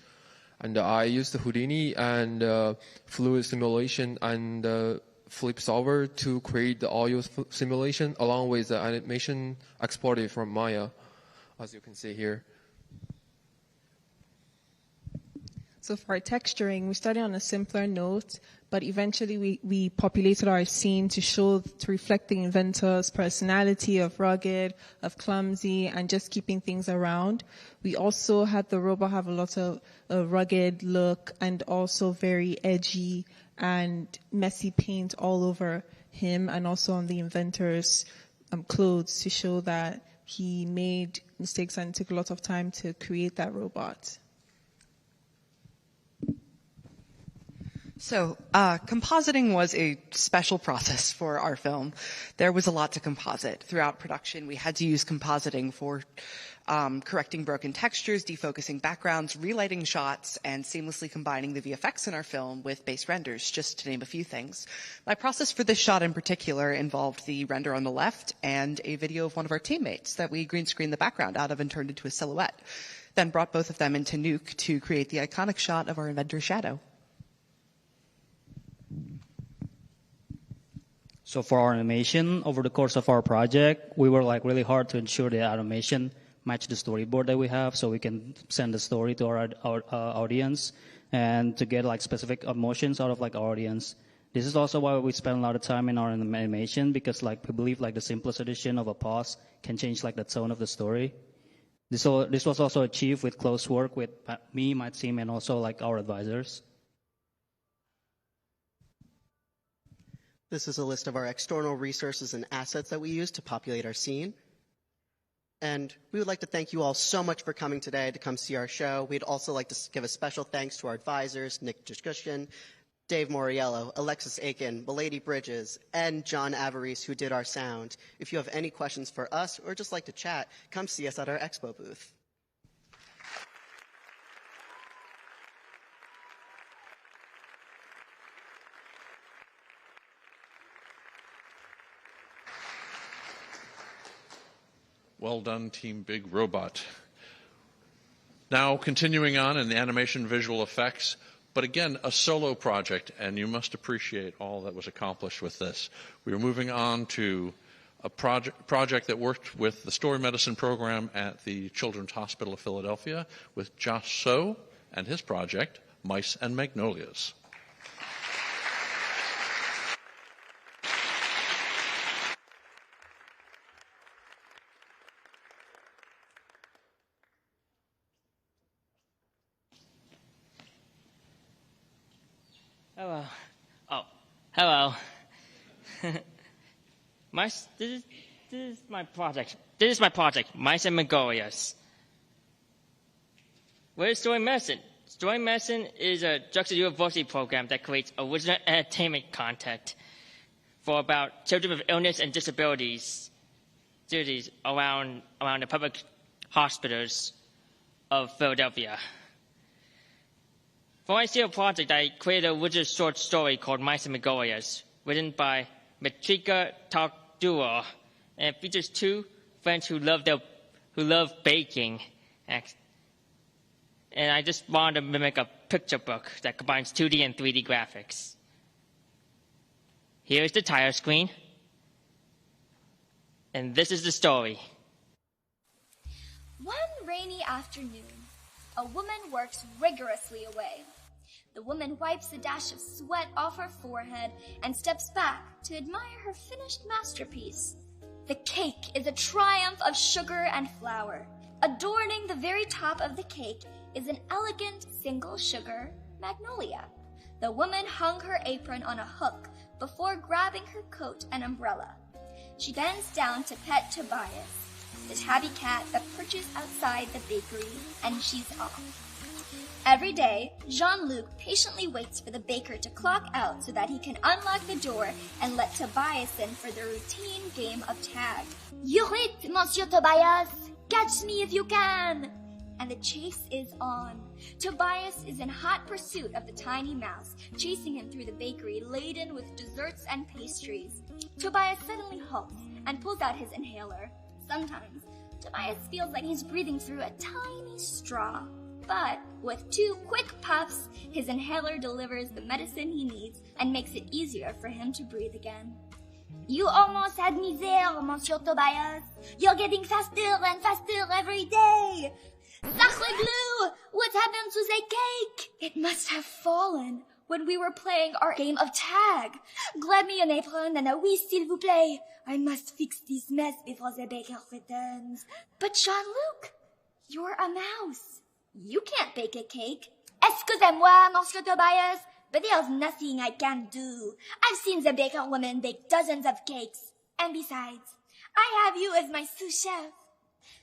And I used Houdini and fluid simulation and Flip Solver to create the audio simulation along with the animation exported from Maya, as you can see here. So for our texturing, we started on a simpler note, but eventually we populated our scene to reflect the inventor's personality of rugged, of clumsy, and just keeping things around. We also had the robot have a lot of a rugged look and also very edgy and messy paint all over him and also on the inventor's clothes to show that he made mistakes and took a lot of time to create that robot. So, compositing was a special process for our film. There was a lot to composite. Throughout production, we had to use compositing for correcting broken textures, defocusing backgrounds, relighting shots, and seamlessly combining the VFX in our film with base renders, just to name a few things. My process for this shot in particular involved the render on the left and a video of one of our teammates that we green screened the background out of and turned into a silhouette. Then brought both of them into Nuke to create the iconic shot of our inventor's shadow. So for our animation, over the course of our project, we were really hard to ensure the animation match the storyboard that we have, so we can send the story to our audience and to get specific emotions out of our audience. This is also why we spend a lot of time in our animation, because we believe the simplest addition of a pause can change the tone of the story. This was also achieved with close work with me, my team, and also our advisors. This is a list of our external resources and assets that we use to populate our scene. And we would like to thank you all so much for coming today to come see our show. We'd also like to give a special thanks to our advisors, Nick Discussion, Dave Moriello, Alexis Aiken, Milady Bridges, and John Averies, who did our sound. If you have any questions for us or just like to chat, come see us at our expo booth. Well done, Team Big Robot. Now, continuing on in the animation visual effects, but again, a solo project, and you must appreciate all that was accomplished with this. We are moving on to a project that worked with the Story Medicine program at the Children's Hospital of Philadelphia with Josh So and his project, Mice and Magnolias. Hello. Oh, hello. This is my project. This is my project, Mice and Magnolias. What is Story Medicine? Story Medicine is a Drexel University program that creates original entertainment content for about children with illness and disabilities around the public hospitals of Philadelphia. For my serial project, I created a original short story called Mice and Magnolias, written by Matrika Takdua, and it features two friends who love baking. And I just wanted to mimic a picture book that combines 2D and 3D graphics. Here is the title screen, and this is the story. One rainy afternoon, a woman works rigorously away. The woman wipes a dash of sweat off her forehead and steps back to admire her finished masterpiece. The cake is a triumph of sugar and flour. Adorning the very top of the cake is an elegant single-sugar magnolia. The woman hung her apron on a hook before grabbing her coat and umbrella. She bends down to pet Tobias, the tabby cat that perches outside the bakery, and she's off. Every day, Jean-Luc patiently waits for the baker to clock out so that he can unlock the door and let Tobias in for the routine game of tag. You're it, Monsieur Tobias! Catch me if you can! And the chase is on. Tobias is in hot pursuit of the tiny mouse, chasing him through the bakery laden with desserts and pastries. Tobias suddenly halts and pulls out his inhaler. Sometimes, Tobias feels like he's breathing through a tiny straw. But with 2 quick puffs, his inhaler delivers the medicine he needs and makes it easier for him to breathe again. You almost had me there, Monsieur Tobias. You're getting faster and faster every day. Sacre bleu! What happened to the cake? It must have fallen when we were playing our game of tag. Grab me an apron and a oui, s'il vous plaît. I must fix this mess before the baker returns. But Jean-Luc, you're a mouse. You can't bake a cake. Excusez-moi, Monsieur Tobias, but there's nothing I can't do. I've seen the baker woman bake dozens of cakes. And besides, I have you as my sous chef.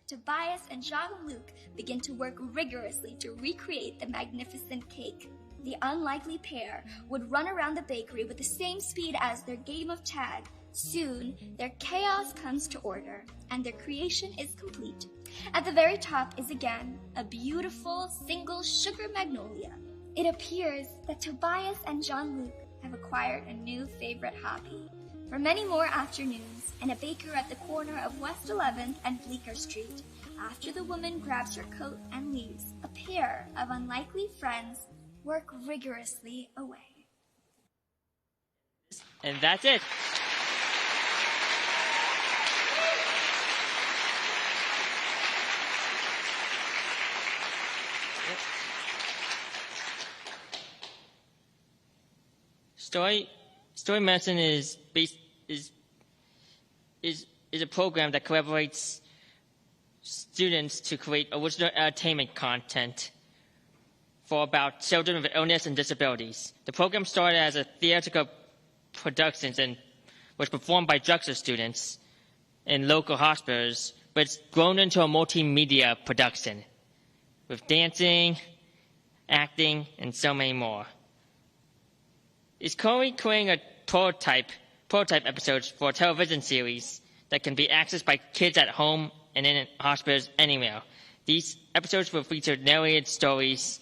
Tobias and Jean-Luc begin to work rigorously to recreate the magnificent cake. The unlikely pair would run around the bakery with the same speed as their game of tag. Soon, their chaos comes to order, and their creation is complete. At the very top is again a beautiful single sugar magnolia. It appears that Tobias and Jean-Luc have acquired a new favorite hobby. For many more afternoons, and a baker at the corner of West 11th and Bleecker Street, after the woman grabs her coat and leaves, a pair of unlikely friends work rigorously away. And that's it. Story Medicine is a program that collaborates students to create original entertainment content for about children with illness and disabilities. The program started as a theatrical production and was performed by Drexel students in local hospitals, but it's grown into a multimedia production with dancing, acting, and so many more. It's currently creating a prototype episodes for a television series that can be accessed by kids at home and in hospitals anywhere. These episodes will feature narrated stories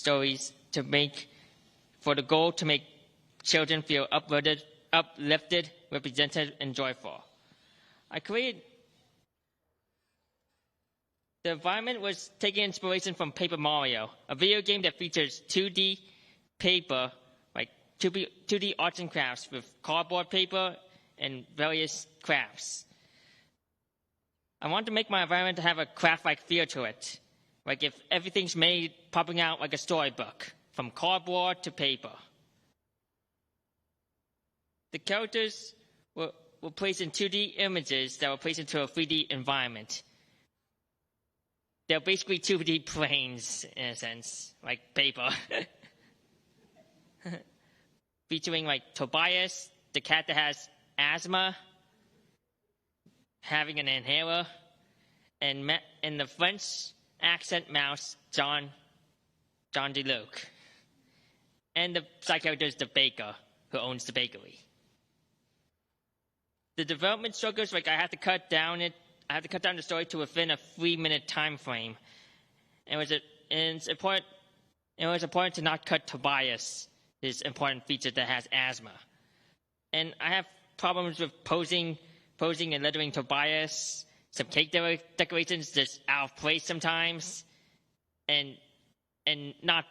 to make, for the goal to make children feel uplifted, represented, and joyful. The environment was taking inspiration from Paper Mario, a video game that features 2D paper, like 2D arts and crafts with cardboard paper and various crafts. I want to make my environment to have a craft-like feel to it, like if everything's made popping out like a storybook, from cardboard to paper. The characters were placed in 2D images that were placed into a 3D environment. They're basically 2D planes, in a sense, like paper. Featuring like Tobias, the cat that has asthma, having an inhaler, and the French accent mouse, John DeLuc. And the side character is the baker, who owns the bakery. The development struggles, like I had to cut down the story to within a 3-minute time frame. It was important to not cut Tobias, his important feature that has asthma. And I have problems with posing and lettering Tobias, some cake decorations just out of place sometimes, and not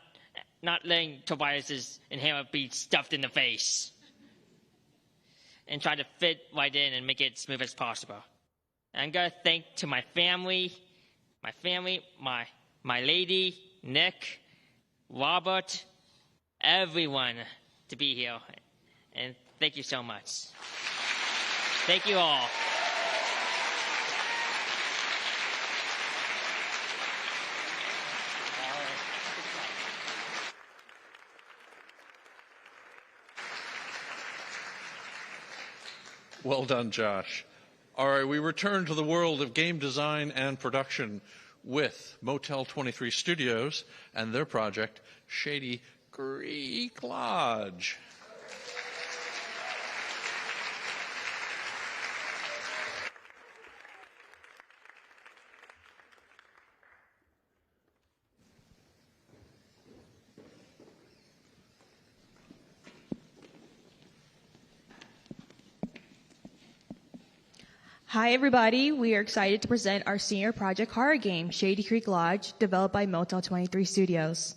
letting Tobias's inhaler be stuffed in the face, and try to fit right in and make it smooth as possible. And I'm gonna thank to my family, my lady, Nick, Robert, everyone to be here, and thank you so much. Thank you all. Well done, Josh. All right, we return to the world of game design and production with Motel 23 Studios and their project, Shady Creak Lodge. Hi everybody, we are excited to present our senior project horror game, Shady Creak Lodge, developed by Motel 23 Studios.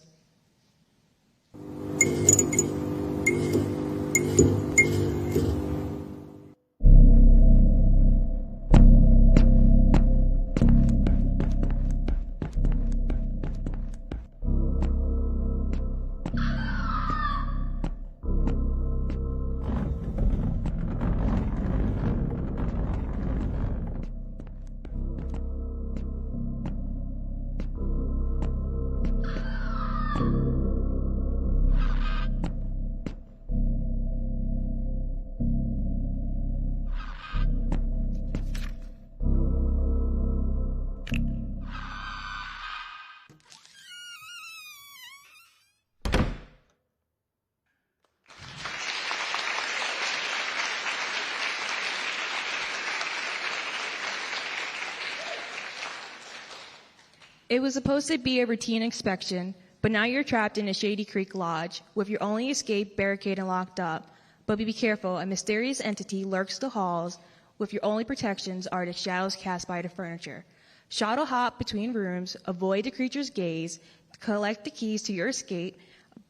It was supposed to be a routine inspection, but now you're trapped in a Shady Creek Lodge with your only escape barricaded and locked up. But be careful, a mysterious entity lurks the halls with your only protections are the shadows cast by the furniture. Shadow hop between rooms, avoid the creature's gaze, collect the keys to your escape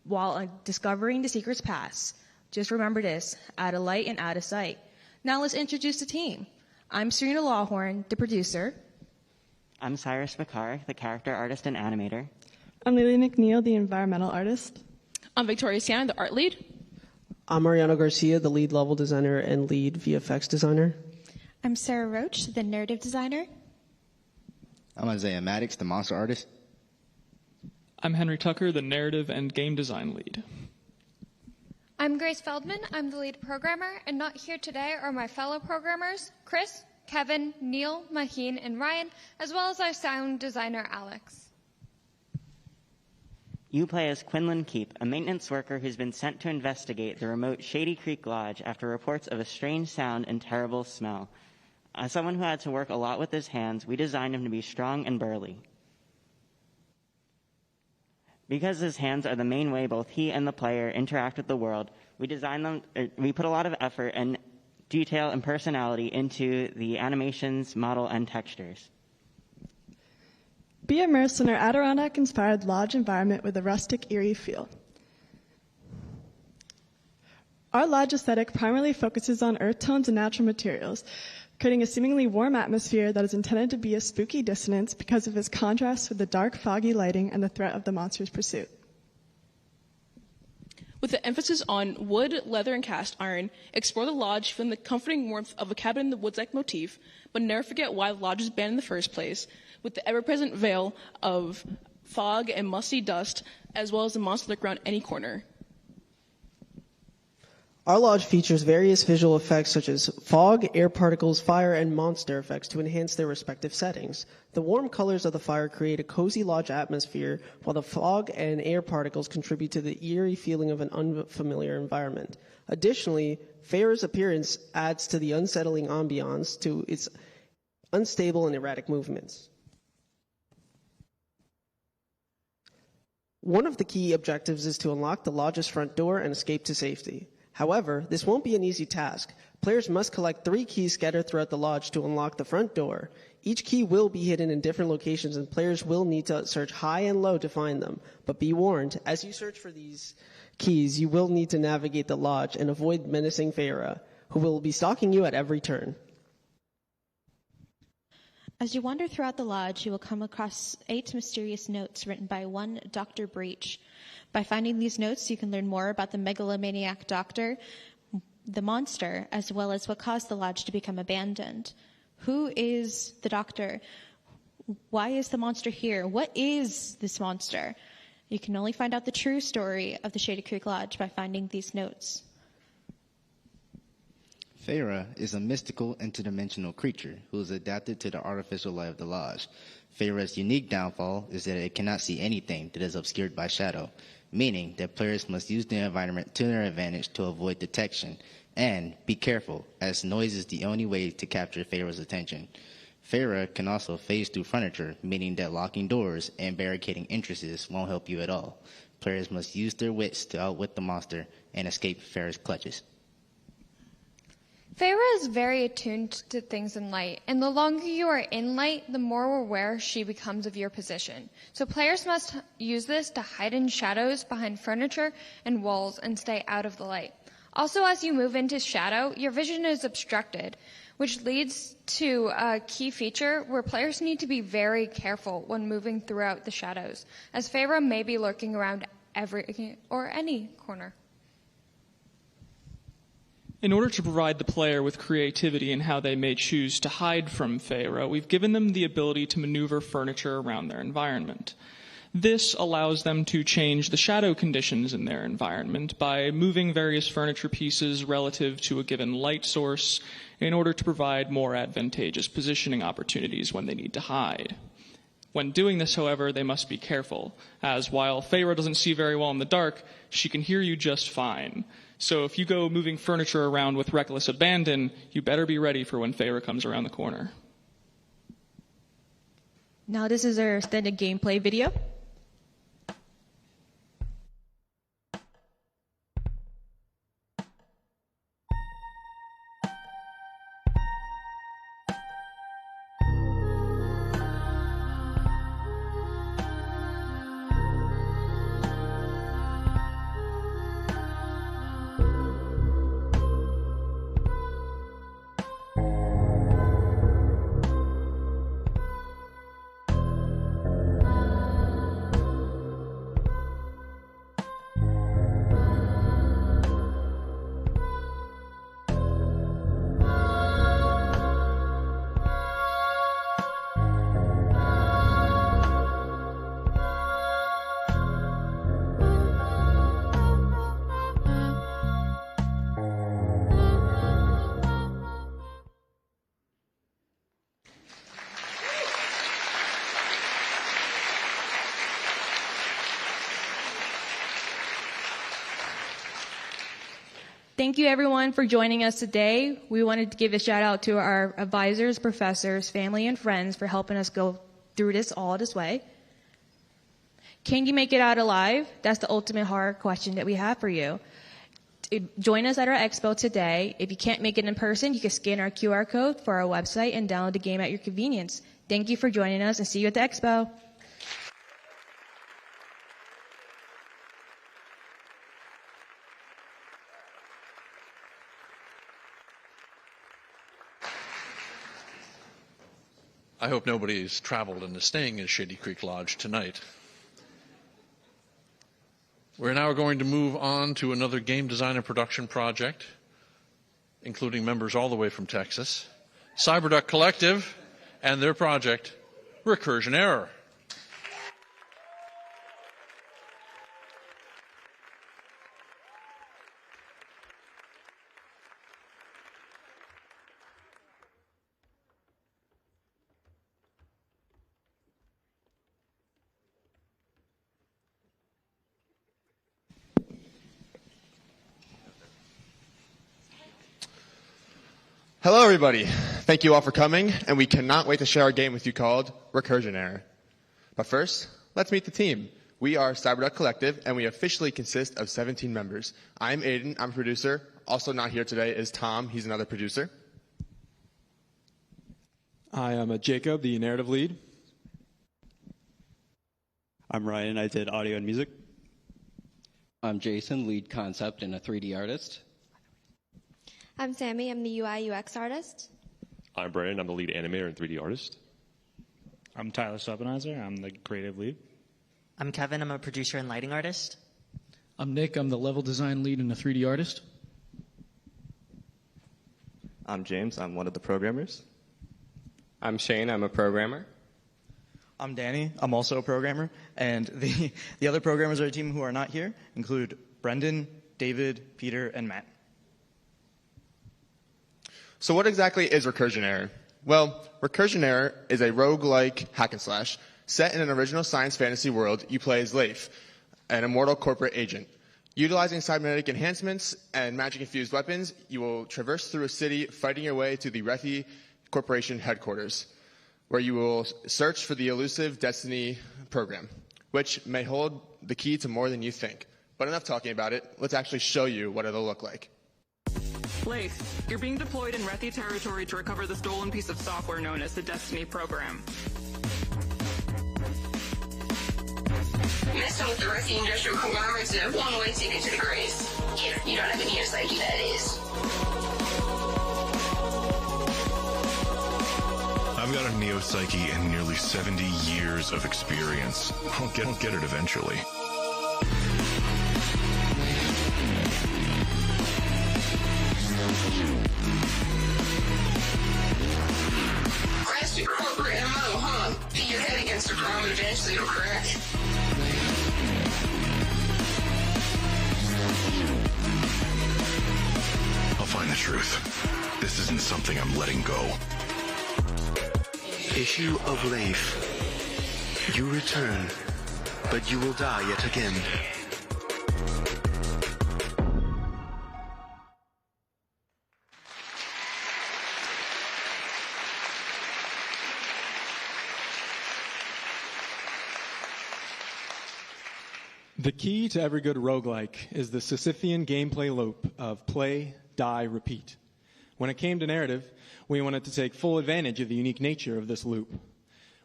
while discovering the secret's pass. Just remember this, out of light and out of sight. Now let's introduce the team. I'm Serena Lawhorn, the producer. I'm Cyrus Bakar, the character artist and animator. I'm Lily McNeil, the environmental artist. I'm Victoria Sienna, the art lead. I'm Mariano Garcia, the lead level designer and lead VFX designer. I'm Sarah Roach, the narrative designer. I'm Isaiah Maddox, the monster artist. I'm Henry Tucker, the narrative and game design lead. I'm Grace Feldman. I'm the lead programmer, and not here today are my fellow programmers, Chris, Kevin, Neil, Maheen, and Ryan, as well as our sound designer, Alex. You play as Quinlan Keep, a maintenance worker who's been sent to investigate the remote Shady Creek Lodge after reports of a strange sound and terrible smell. As someone who had to work a lot with his hands, we designed him to be strong and burly. Because his hands are the main way both he and the player interact with the world, we put a lot of effort and detail and personality into the animations, model, and textures. Be immersed in our Adirondack-inspired lodge environment with a rustic, eerie feel. Our lodge aesthetic primarily focuses on earth tones and natural materials, creating a seemingly warm atmosphere that is intended to be a spooky dissonance because of its contrast with the dark, foggy lighting and the threat of the monster's pursuit. With the emphasis on wood, leather, and cast iron, explore the lodge from the comforting warmth of a cabin in the woods-like motif, but never forget why the lodge was banned in the first place, with the ever-present veil of fog and musty dust, as well as the monster lurk around any corner. Our lodge features various visual effects such as fog, air particles, fire, and monster effects to enhance their respective settings. The warm colors of the fire create a cozy lodge atmosphere, while the fog and air particles contribute to the eerie feeling of an unfamiliar environment. Additionally, Feyre's appearance adds to the unsettling ambiance to its unstable and erratic movements. One of the key objectives is to unlock the lodge's front door and escape to safety. However, this won't be an easy task. Players must collect 3 keys scattered throughout the lodge to unlock the front door. Each key will be hidden in different locations, and players will need to search high and low to find them. But be warned, as you search for these keys, you will need to navigate the lodge and avoid menacing Feyre, who will be stalking you at every turn. As you wander throughout the lodge, you will come across 8 mysterious notes written by one Dr. Breach. By finding these notes, you can learn more about the megalomaniac doctor, the monster, as well as what caused the lodge to become abandoned. Who is the doctor? Why is the monster here? What is this monster? You can only find out the true story of the Shady Creek Lodge by finding these notes. Feyre is a mystical, interdimensional creature who is adapted to the artificial light of the lodge. Feyre's unique downfall is that it cannot see anything that is obscured by shadow, meaning that players must use the environment to their advantage to avoid detection. And be careful, as noise is the only way to capture Feyre's attention. Feyre can also phase through furniture, meaning that locking doors and barricading entrances won't help you at all. Players must use their wits to outwit the monster and escape Feyre's clutches. Feyre is very attuned to things in light, and the longer you are in light, the more aware she becomes of your position. So players must use this to hide in shadows behind furniture and walls and stay out of the light. Also, as you move into shadow, your vision is obstructed, which leads to a key feature where players need to be very careful when moving throughout the shadows, as Feyre may be lurking around any corner. In order to provide the player with creativity in how they may choose to hide from Feyre, we've given them the ability to maneuver furniture around their environment. This allows them to change the shadow conditions in their environment by moving various furniture pieces relative to a given light source in order to provide more advantageous positioning opportunities when they need to hide. When doing this, however, they must be careful, as while Feyre doesn't see very well in the dark, she can hear you just fine. So if you go moving furniture around with reckless abandon, you better be ready for when Feyre comes around the corner. Now this is our extended gameplay video. Thank you, everyone, for joining us today. We wanted to give a shout out to our advisors, professors, family, and friends for helping us go through this all this way. Can you make it out alive? That's the ultimate hard question that we have for you. Join us at our expo today. If you can't make it in person, you can scan our QR code for our website and download the game at your convenience. Thank you for joining us, and see you at the expo. I hope nobody's traveled and is staying in Shady Creek Lodge tonight. We're now going to move on to another game design and production project, including members all the way from Texas, Cyberduck Collective and their project, Recursion Error. Hello, everybody. Thank you all for coming, and we cannot wait to share our game with you called Recursion Error. But first, let's meet the team. We are Cyberduck Collective, and we officially consist of 17 members. I'm Aiden. I'm a producer. Also not here today is Tom. He's another producer. I am Jacob, the narrative lead. I'm Ryan. I did audio and music. I'm Jason, lead concept and a 3D artist. I'm Sammy. I'm the UI UX artist. I'm Brandon. I'm the lead animator and 3D artist. I'm Tyler Stepanizer. I'm the creative lead. I'm Kevin. I'm a producer and lighting artist. I'm Nick. I'm the level design lead and a 3D artist. I'm James. I'm one of the programmers. I'm Shane. I'm a programmer. I'm Danny. I'm also a programmer. And the other programmers on our team who are not here include Brendan, David, Peter, and Matt. So what exactly is Recursion Error? Well, Recursion Error is a roguelike hack and slash. Set in an original science fantasy world, you play as Leif, an immortal corporate agent. Utilizing cybernetic enhancements and magic-infused weapons, you will traverse through a city, fighting your way to the Rethi Corporation headquarters, where you will search for the elusive Destiny program, which may hold the key to more than you think. But enough talking about it. Let's actually show you what it'll look like. Leif, you're being deployed in Rethi territory to recover the stolen piece of software known as the Destiny program. Messing with the Rethi industrial conglomerate's a one-way ticket to the grace. You don't have any psyche, that is. I've got a neo-psyche and nearly 70 years of experience. I'll get it eventually. Classic corporate MO, huh? Beat your head against the drum and eventually it'll crack. I'll find the truth. This isn't something I'm letting go. Issue of Leif. You return, but you will die yet again. The key to every good roguelike is the Sisyphean gameplay loop of play, die, repeat. When it came to narrative, we wanted to take full advantage of the unique nature of this loop.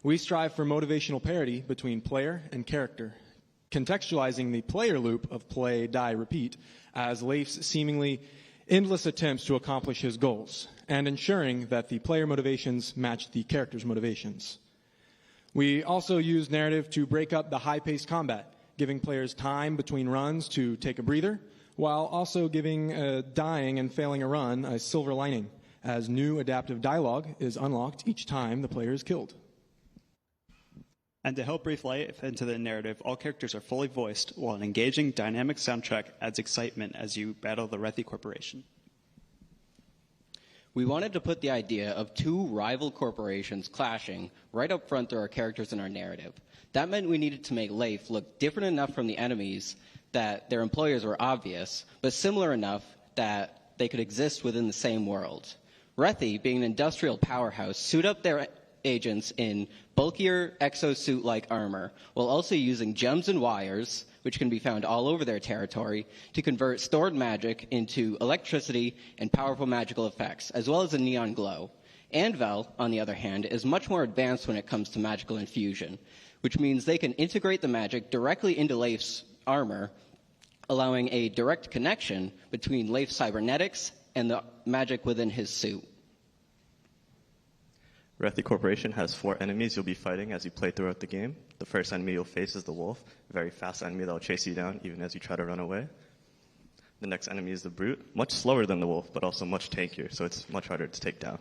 We strive for motivational parity between player and character, contextualizing the player loop of play, die, repeat as Leif's seemingly endless attempts to accomplish his goals, and ensuring that the player motivations match the character's motivations. We also use narrative to break up the high-paced combat, giving players time between runs to take a breather, while also giving dying and failing a run a silver lining, as new adaptive dialogue is unlocked each time the player is killed. And to help breathe life into the narrative, all characters are fully voiced, while an engaging, dynamic soundtrack adds excitement as you battle the Rethi Corporation. We wanted to put the idea of two rival corporations clashing right up front through our characters in our narrative. That meant we needed to make Leif look different enough from the enemies that their employers were obvious, but similar enough that they could exist within the same world. Rethi, being an industrial powerhouse, suit up their agents in bulkier exosuit-like armor, while also using gems and wires, which can be found all over their territory, to convert stored magic into electricity and powerful magical effects, as well as a neon glow. Anvil, on the other hand, is much more advanced when it comes to magical infusion, which means they can integrate the magic directly into Leif's armor, allowing a direct connection between Leif's cybernetics and the magic within his suit. Rethi Corporation has 4 enemies you'll be fighting as you play throughout the game. The first enemy you'll face is the wolf, a very fast enemy that will chase you down even as you try to run away. The next enemy is the brute, much slower than the wolf, but also much tankier, so it's much harder to take down.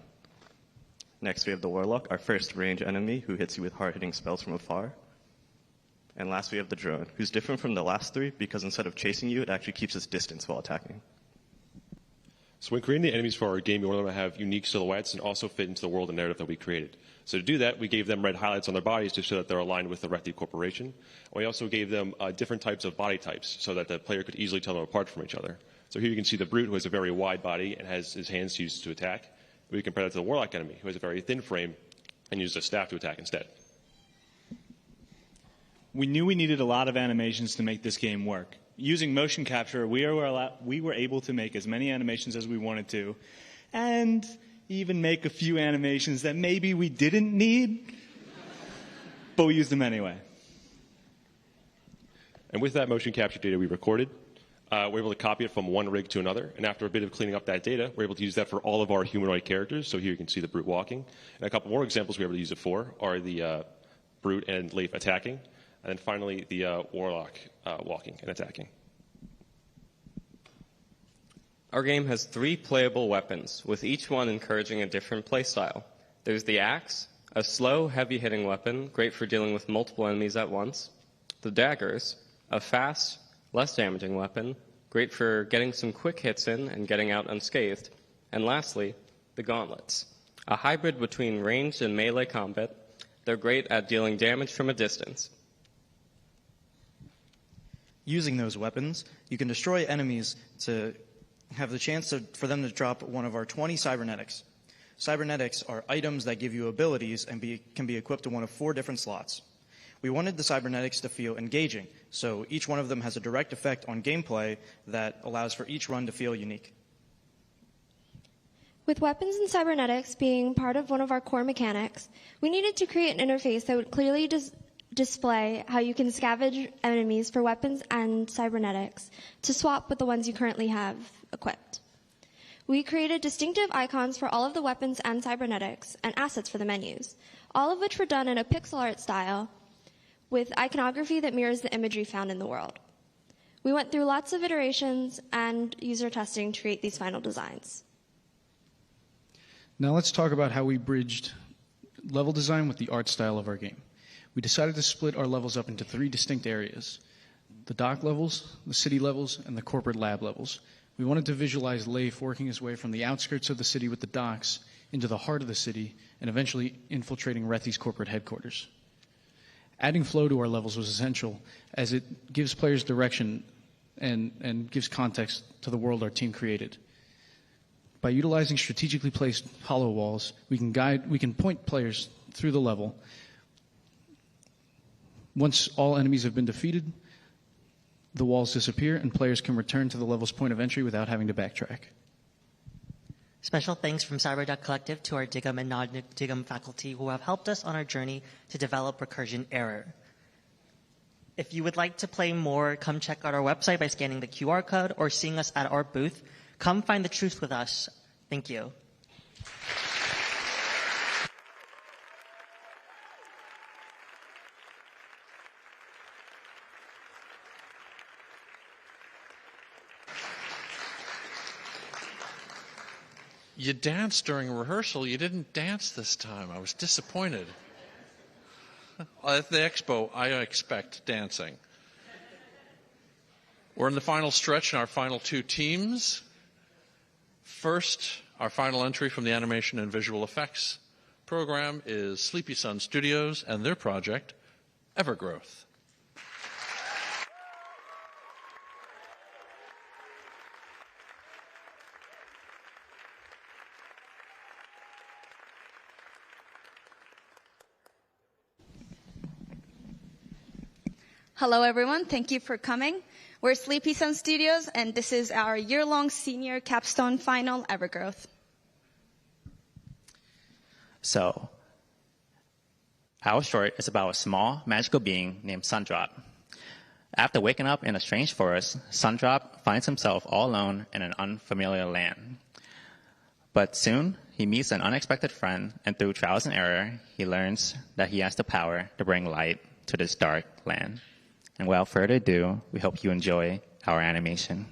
Next, we have the warlock, our first range enemy, who hits you with hard-hitting spells from afar. And last, we have the drone, who's different from the last 3 because instead of chasing you, it actually keeps its distance while attacking. So when creating the enemies for our game, we want them to have unique silhouettes and also fit into the world and narrative that we created. So to do that, we gave them red highlights on their bodies to show that they're aligned with the Rethi Corporation. And we also gave them different types of body types so that the player could easily tell them apart from each other. So here you can see the brute, who has a very wide body and has his hands used to attack. We compare that to the warlock enemy, who has a very thin frame and uses a staff to attack instead. We knew we needed a lot of animations to make this game work. Using motion capture, we were able to make as many animations as we wanted to, and even make a few animations that maybe we didn't need, but we used them anyway. And with that motion capture data we recorded, we're able to copy it from one rig to another, and after a bit of cleaning up that data, we're able to use that for all of our humanoid characters. So here you can see the brute walking. And a couple more examples we're able to use it for are the brute and Leif attacking, and then finally the warlock walking and attacking. Our game has 3 playable weapons, with each one encouraging a different playstyle. There's the axe, a slow, heavy-hitting weapon, great for dealing with multiple enemies at once. The daggers, a fast, less damaging weapon, great for getting some quick hits in and getting out unscathed. And lastly, the gauntlets, a hybrid between ranged and melee combat. They're great at dealing damage from a distance. Using those weapons, you can destroy enemies to have the chance for them to drop one of our 20 cybernetics. Cybernetics are items that give you abilities and can be equipped to one of 4 different slots. We wanted the cybernetics to feel engaging, so each one of them has a direct effect on gameplay that allows for each run to feel unique. With weapons and cybernetics being part of one of our core mechanics, we needed to create an interface that would clearly display how you can scavenge enemies for weapons and cybernetics to swap with the ones you currently have equipped. We created distinctive icons for all of the weapons and cybernetics and assets for the menus, all of which were done in a pixel art style with iconography that mirrors the imagery found in the world. We went through lots of iterations and user testing to create these final designs. Now let's talk about how we bridged level design with the art style of our game. We decided to split our levels up into 3 distinct areas: the dock levels, the city levels, and the corporate lab levels. We wanted to visualize Leif working his way from the outskirts of the city with the docks into the heart of the city and eventually infiltrating Rethi's corporate headquarters. Adding flow to our levels was essential as it gives players direction and gives context to the world our team created. By utilizing strategically placed hollow walls, we can point players through the level. Once all enemies have been defeated, The walls disappear, and players can return to the level's point of entry without having to backtrack. Special thanks from Cyber Collective to our Digum and non-Digum faculty who have helped us on our journey to develop Recursion Error. If you would like to play more, come check out our website by scanning the QR code or seeing us at our booth. Come find the truth with us. Thank you. You danced during rehearsal. You didn't dance this time. I was disappointed. At the expo, I expect dancing. We're in the final stretch in our final two teams. First, our final entry from the Animation and Visual Effects program is Sleepy Sun Studios and their project, Evergrowth. Hello, everyone. Thank you for coming. We're Sleepy Sun Studios, and this is our year-long senior capstone final, Evergrowth. So, our short is about a small magical being named Sundrop. After waking up in a strange forest, Sundrop finds himself all alone in an unfamiliar land. But soon, he meets an unexpected friend, and through trials and error, he learns that he has the power to bring light to this dark land. And without further ado, we hope you enjoy our animation.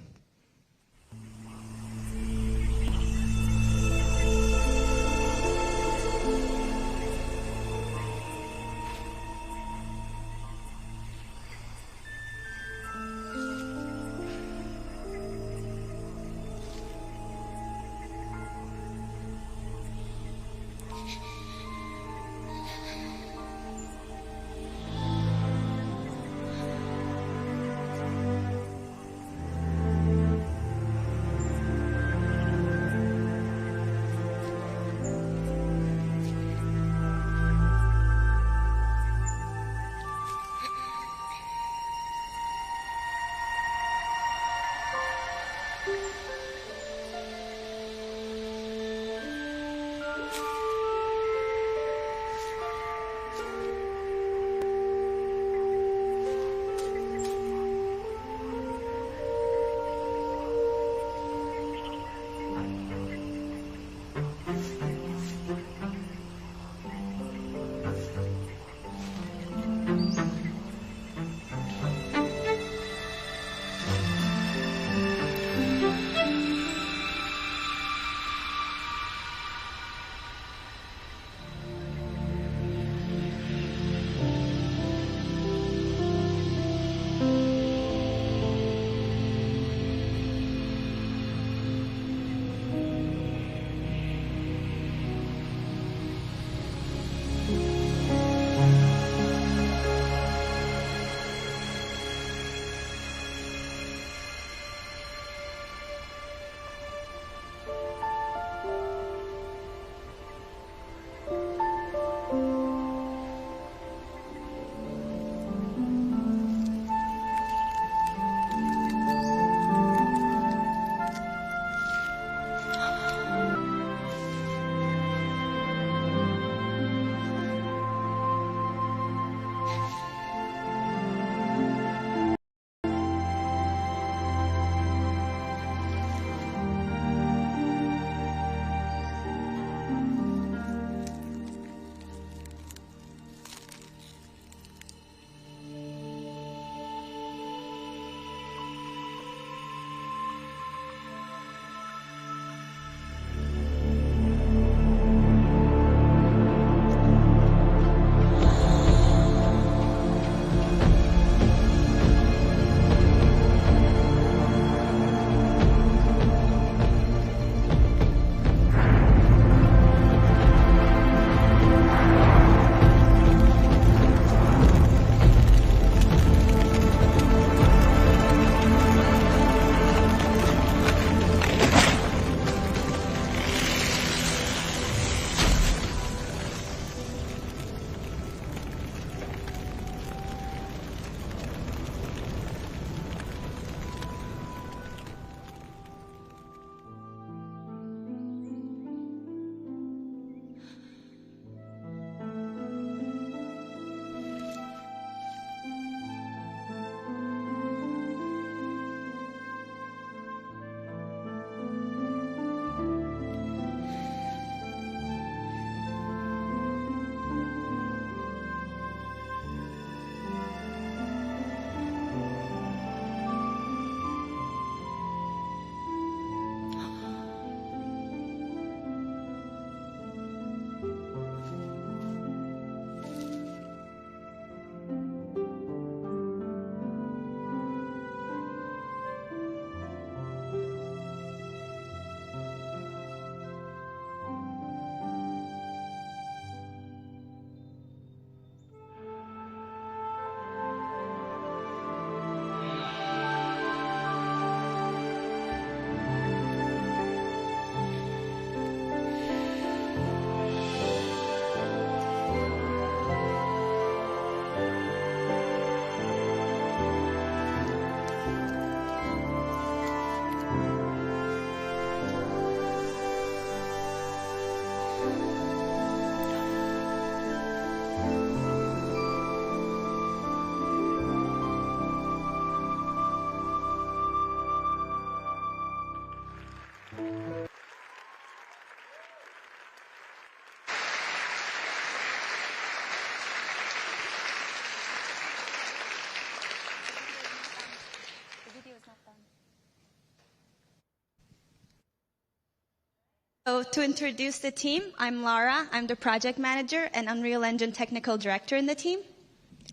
So to introduce the team, I'm Lara. I'm the project manager and Unreal Engine technical director in the team.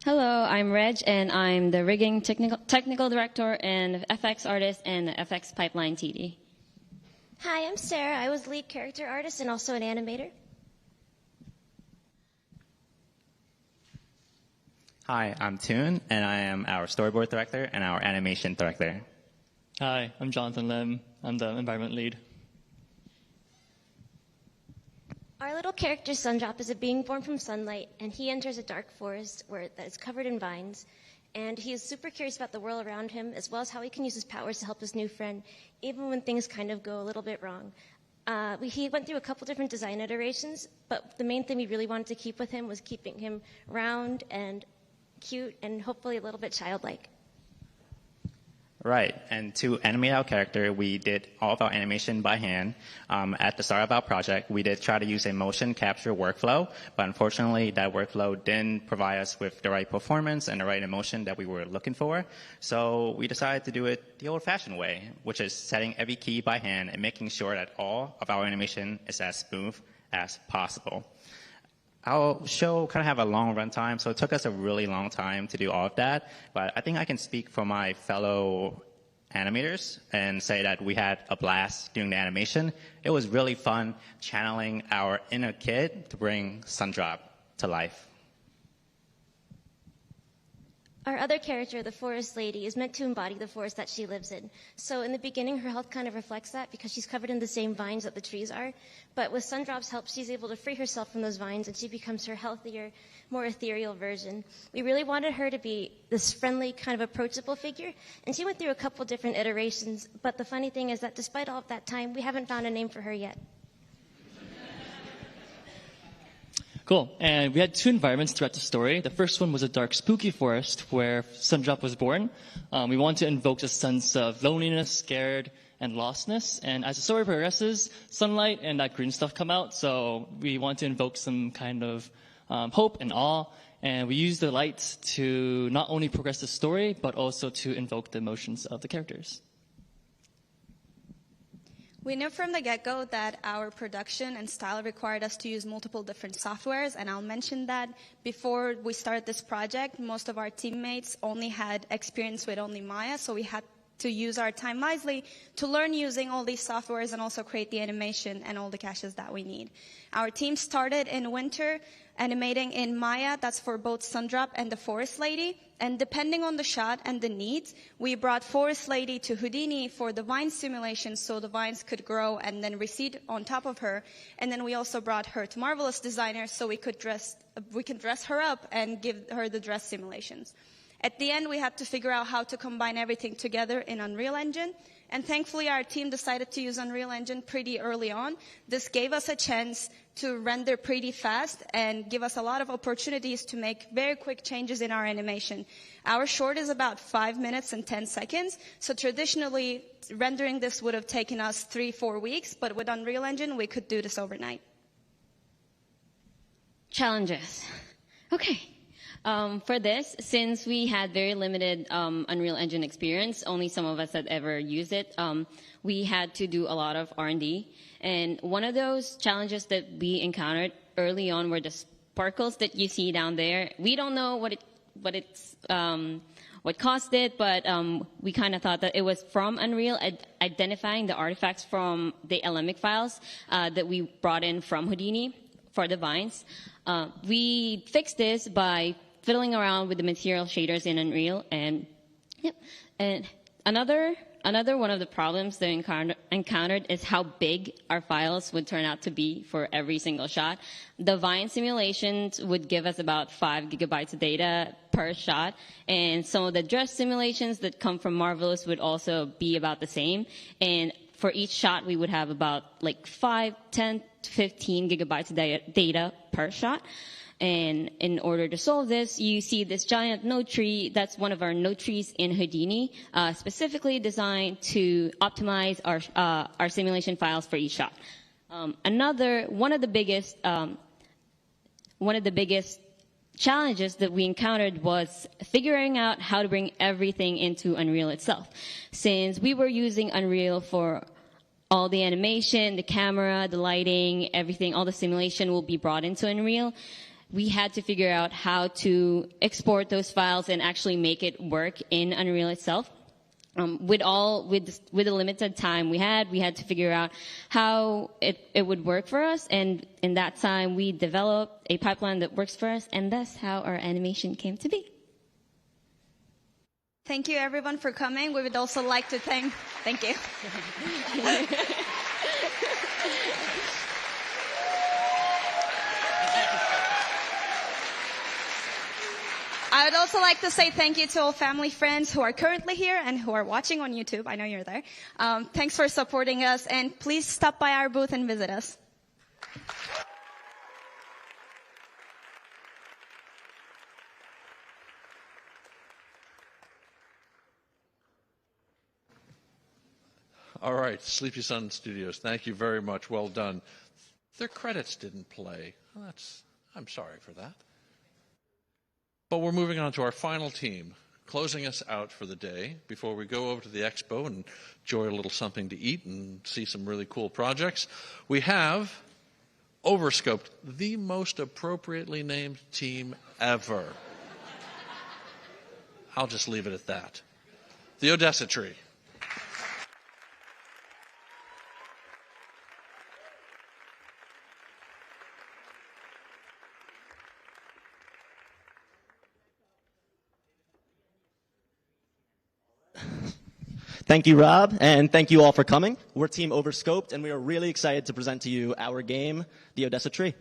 Hello, I'm Reg, and I'm the rigging technical director and FX artist and the FX pipeline TD. Hi, I'm Sarah. I was lead character artist and also an animator. Hi, I'm Toon, and I am our storyboard director and our animation director. Hi, I'm Jonathan Lim. I'm the environment lead. Our little character Sundrop is a being born from sunlight, and he enters a dark forest that is covered in vines. And he is super curious about the world around him, as well as how he can use his powers to help his new friend, even when things kind of go a little bit wrong. He went through a couple different design iterations, but the main thing we really wanted to keep with him was keeping him round and cute and hopefully a little bit childlike. Right, and to animate our character, we did all of our animation by hand. At the start of our project, we did try to use a motion capture workflow, but unfortunately that workflow didn't provide us with the right performance and the right emotion that we were looking for. So we decided to do it the old-fashioned way, which is setting every key by hand and making sure that all of our animation is as smooth as possible. Our show kind of have a long runtime, so it took us a really long time to do all of that. But I think I can speak for my fellow animators and say that we had a blast doing the animation. It was really fun channeling our inner kid to bring Sundrop to life. Our other character, the Forest Lady, is meant to embody the forest that she lives in. So in the beginning, her health kind of reflects that because she's covered in the same vines that the trees are. But with Sundrop's help, she's able to free herself from those vines, and she becomes her healthier, more ethereal version. We really wanted her to be this friendly, kind of approachable figure, and she went through a couple different iterations. But the funny thing is that despite all of that time, we haven't found a name for her yet. Cool. And we had two environments throughout the story. The first one was a dark, spooky forest where Sundrop was born. We wanted to invoke a sense of loneliness, scared, and lostness. And as the story progresses, sunlight and that green stuff come out. So we want to invoke some kind of hope and awe. And we use the light to not only progress the story, but also to invoke the emotions of the characters. We knew from the get-go that our production and style required us to use multiple different softwares, and I'll mention that before we started this project, most of our teammates only had experience with only Maya, so we had to use our time wisely to learn using all these softwares and also create the animation and all the caches that we need. Our team started in winter animating in Maya, that's for both Sundrop and the Forest Lady. And depending on the shot and the needs, we brought Forest Lady to Houdini for the vine simulation so the vines could grow and then recede on top of her. And then we also brought her to Marvelous Designer so we can dress her up and give her the dress simulations. At the end, we had to figure out how to combine everything together in Unreal Engine. And thankfully, our team decided to use Unreal Engine pretty early on. This gave us a chance to render pretty fast and give us a lot of opportunities to make very quick changes in our animation. Our short is about 5 minutes and 10 seconds. So traditionally, rendering this would have taken us 3-4 weeks. But with Unreal Engine, we could do this overnight. Challenges. Okay. For this, since we had very limited Unreal Engine experience, only some of us had ever used it, we had to do a lot of R&D. And one of those challenges that we encountered early on were the sparkles that you see down there. We don't know what caused it, but we kind of thought that it was from Unreal, identifying the artifacts from the LMIC files that we brought in from Houdini for the vines. We fixed this by fiddling around with the material shaders in Unreal, and another one of the problems that we encountered is how big our files would turn out to be for every single shot. The vine simulations would give us about 5 gigabytes of data per shot, and some of the dress simulations that come from Marvelous would also be about the same. And for each shot, we would have about like 5, 10, 15 gigabytes of data per shot. And in order to solve this, you see this giant node tree. That's one of our node trees in Houdini, specifically designed to optimize our simulation files for each shot. One of the biggest challenges that we encountered was figuring out how to bring everything into Unreal itself. Since we were using Unreal for all the animation, the camera, the lighting, everything, all the simulation will be brought into Unreal. We had to figure out how to export those files and actually make it work in Unreal itself. With the limited time we had to figure out how it would work for us. And in that time, we developed a pipeline that works for us, and that's how our animation came to be. Thank you, everyone, for coming. We would also like to thank you. I would also like to say thank you to all family friends who are currently here and who are watching on YouTube. I know you're there. Thanks for supporting us, and please stop by our booth and visit us. All right, Sleepy Sun Studios, thank you very much. Well done. Their credits didn't play. I'm sorry for that. But we're moving on to our final team, closing us out for the day before we go over to the expo and enjoy a little something to eat and see some really cool projects. We have OverScoped, the most appropriately named team ever. I'll just leave it at that. The Odessa Tree. Thank you, Rob, and thank you all for coming. We're Team OverScoped, and we are really excited to present to you our game, the Odessa Tree.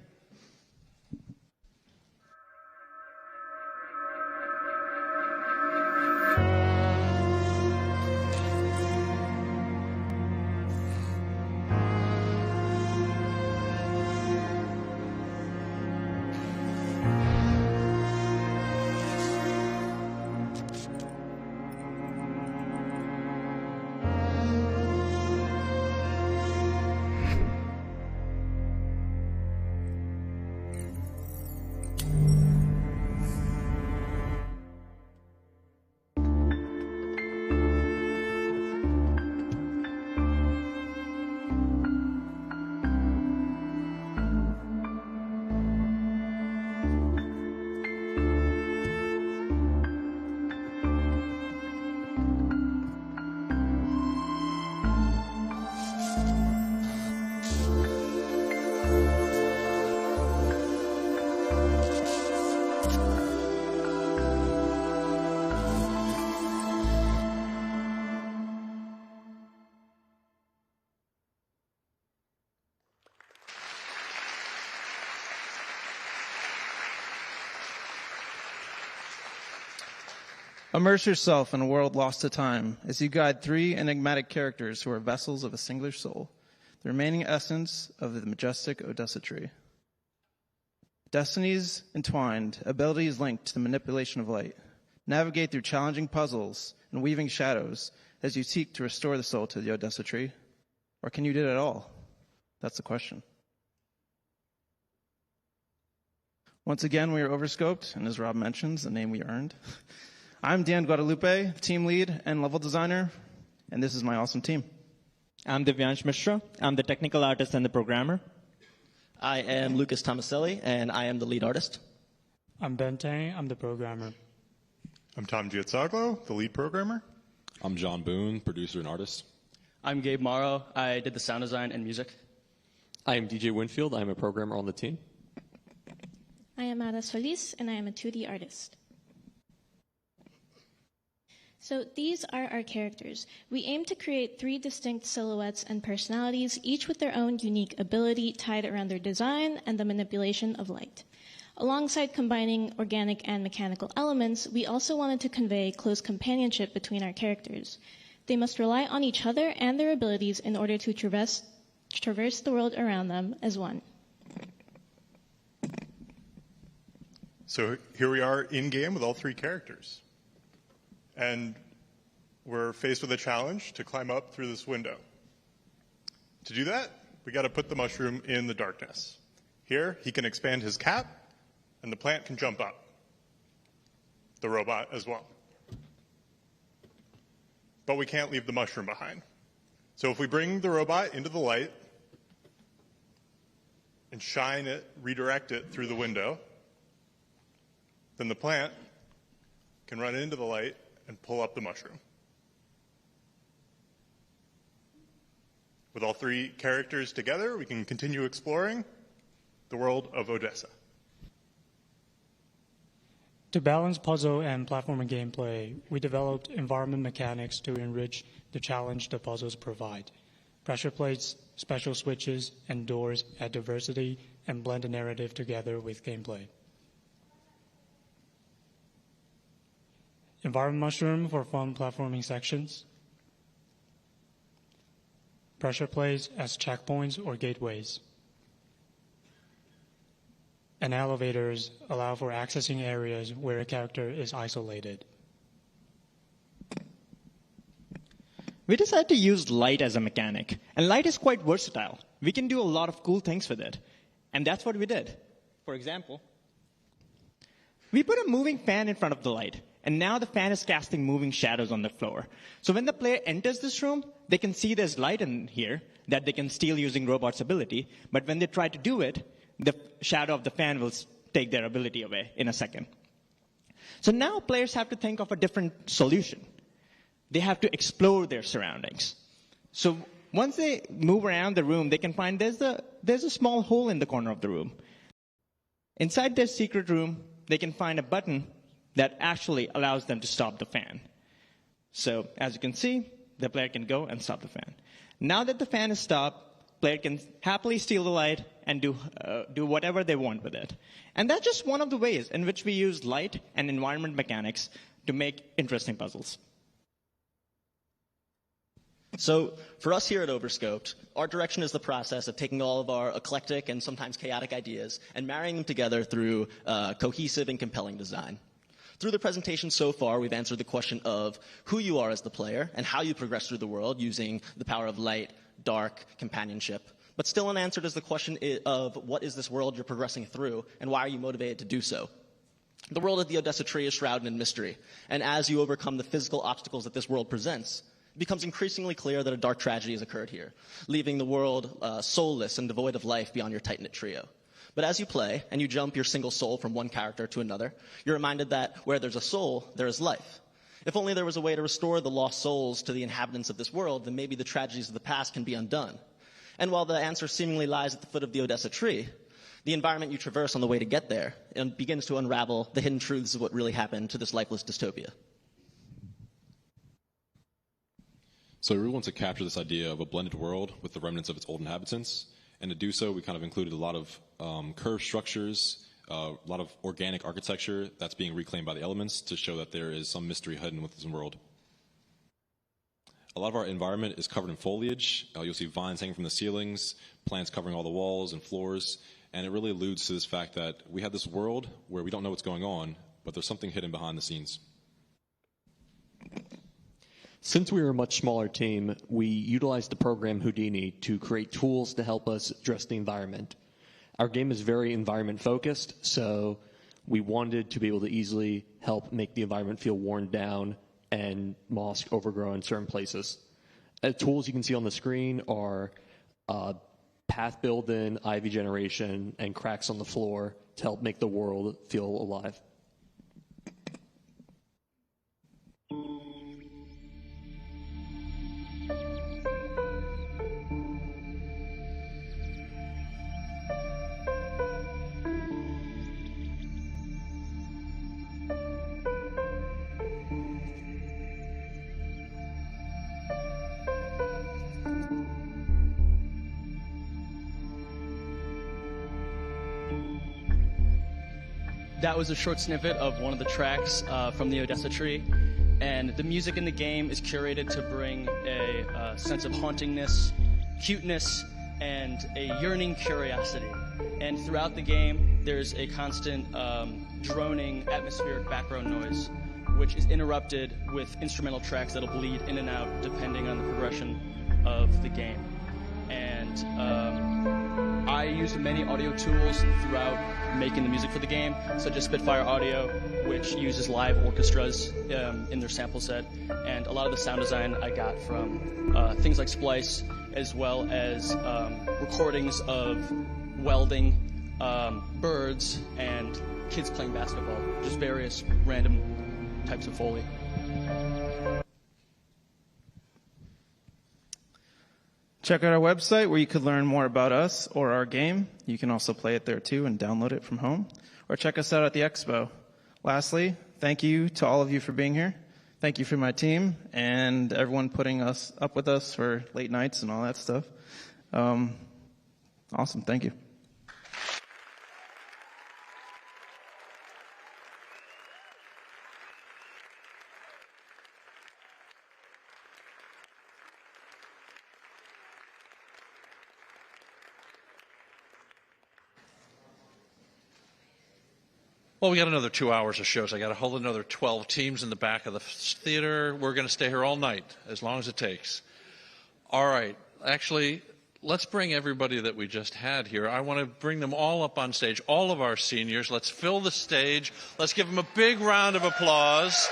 Immerse yourself in a world lost to time as you guide three enigmatic characters who are vessels of a singular soul, the remaining essence of the majestic Odessa Tree. Destinies entwined, abilities linked to the manipulation of light. Navigate through challenging puzzles and weaving shadows as you seek to restore the soul to the Odessa Tree. Or can you do it at all? That's the question. Once again, we are OverScoped, and as Rob mentions, the name we earned. I'm Dan Guadalupe, team lead and level designer, and this is my awesome team. I'm Divyansh Mishra. I'm the technical artist and the programmer. I am Lucas Tomaselli, and I am the lead artist. I'm Ben Tang. I'm the programmer. I'm Tom Giazzaglo, the lead programmer. I'm John Boone, producer and artist. I'm Gabe Morrow. I did the sound design and music. I am DJ Winfield. I'm a programmer on the team. I am Ada Solis, and I am a 2D artist. So these are our characters. We aim to create three distinct silhouettes and personalities, each with their own unique ability tied around their design and the manipulation of light. Alongside combining organic and mechanical elements, we also wanted to convey close companionship between our characters. They must rely on each other and their abilities in order to traverse the world around them as one. So here we are in-game with all three characters. And we're faced with a challenge to climb up through this window. To do that, we got to put the mushroom in the darkness. Here, he can expand his cap, and the plant can jump up. The robot as well. But we can't leave the mushroom behind. So if we bring the robot into the light and shine it, redirect it through the window, then the plant can run into the light and pull up the mushroom. With all three characters together, we can continue exploring the world of Odessa. To balance puzzle and platforming gameplay, we developed environment mechanics to enrich the challenge the puzzles provide. Pressure plates, special switches, and doors add diversity and blend the narrative together with gameplay. Environment mushroom for fun platforming sections. Pressure plates as checkpoints or gateways. And elevators allow for accessing areas where a character is isolated. We decided to use light as a mechanic, and light is quite versatile. We can do a lot of cool things with it, and that's what we did. For example, we put a moving fan in front of the light, and now the fan is casting moving shadows on the floor. So when the player enters this room, they can see there's light in here that they can steal using robot's ability, but when they try to do it, the shadow of the fan will take their ability away in a second. So now players have to think of a different solution. They have to explore their surroundings. So once they move around the room, they can find there's a small hole in the corner of the room. Inside their secret room, they can find a button that actually allows them to stop the fan. So as you can see, the player can go and stop the fan. Now that the fan is stopped, player can happily steal the light and do whatever they want with it. And that's just one of the ways in which we use light and environment mechanics to make interesting puzzles. So for us here at OverScoped, our direction is the process of taking all of our eclectic and sometimes chaotic ideas and marrying them together through cohesive and compelling design. Through the presentation so far, we've answered the question of who you are as the player and how you progress through the world using the power of light, dark, companionship. But still unanswered is the question of what is this world you're progressing through and why are you motivated to do so? The world of the Odessa tree is shrouded in mystery, and as you overcome the physical obstacles that this world presents, it becomes increasingly clear that a dark tragedy has occurred here, leaving the world soulless and devoid of life beyond your tight-knit trio. But as you play and you jump your single soul from one character to another, you're reminded that where there's a soul, there is life. If only there was a way to restore the lost souls to the inhabitants of this world, then maybe the tragedies of the past can be undone. And while the answer seemingly lies at the foot of the Odessa tree, the environment you traverse on the way to get there begins to unravel the hidden truths of what really happened to this lifeless dystopia. So we really want to capture this idea of a blended world with the remnants of its old inhabitants. And to do so, we kind of included a lot of curved structures, a lot of organic architecture that's being reclaimed by the elements to show that there is some mystery hidden within this world. A lot of our environment is covered in foliage. You'll see vines hanging from the ceilings, plants covering all the walls and floors, and it really alludes to this fact that we have this world where we don't know what's going on, but there's something hidden behind the scenes. Since we were a much smaller team, we utilized the program Houdini to create tools to help us address the environment. Our game is very environment focused, so we wanted to be able to easily help make the environment feel worn down and moss overgrown in certain places. Tools you can see on the screen are path build-in, ivy generation, and cracks on the floor to help make the world feel alive. That was a short snippet of one of the tracks from the Odessa tree, and the music in the game is curated to bring a sense of hauntingness, cuteness, and a yearning curiosity. And throughout the game, there's a constant droning atmospheric background noise, which is interrupted with instrumental tracks that'll bleed in and out depending on the progression of the game. And I used many audio tools throughout making the music for the game, such as Spitfire Audio, which uses live orchestras in their sample set, and a lot of the sound design I got from things like Splice, as well as recordings of welding, birds, and kids playing basketball, just various random types of Foley. Check out our website where you could learn more about us or our game. You can also play it there too and download it from home. Or check us out at the Expo. Lastly, thank you to all of you for being here. Thank you for my team and everyone putting us up with us for late nights and all that stuff. Awesome. Thank you. Well, we got another 2 hours of shows. I got to hold another 12 teams in the back of the theater. We're going to stay here all night, as long as it takes. All right. Actually, let's bring everybody that we just had here. I want to bring them all up on stage, all of our seniors. Let's fill the stage. Let's give them a big round of applause.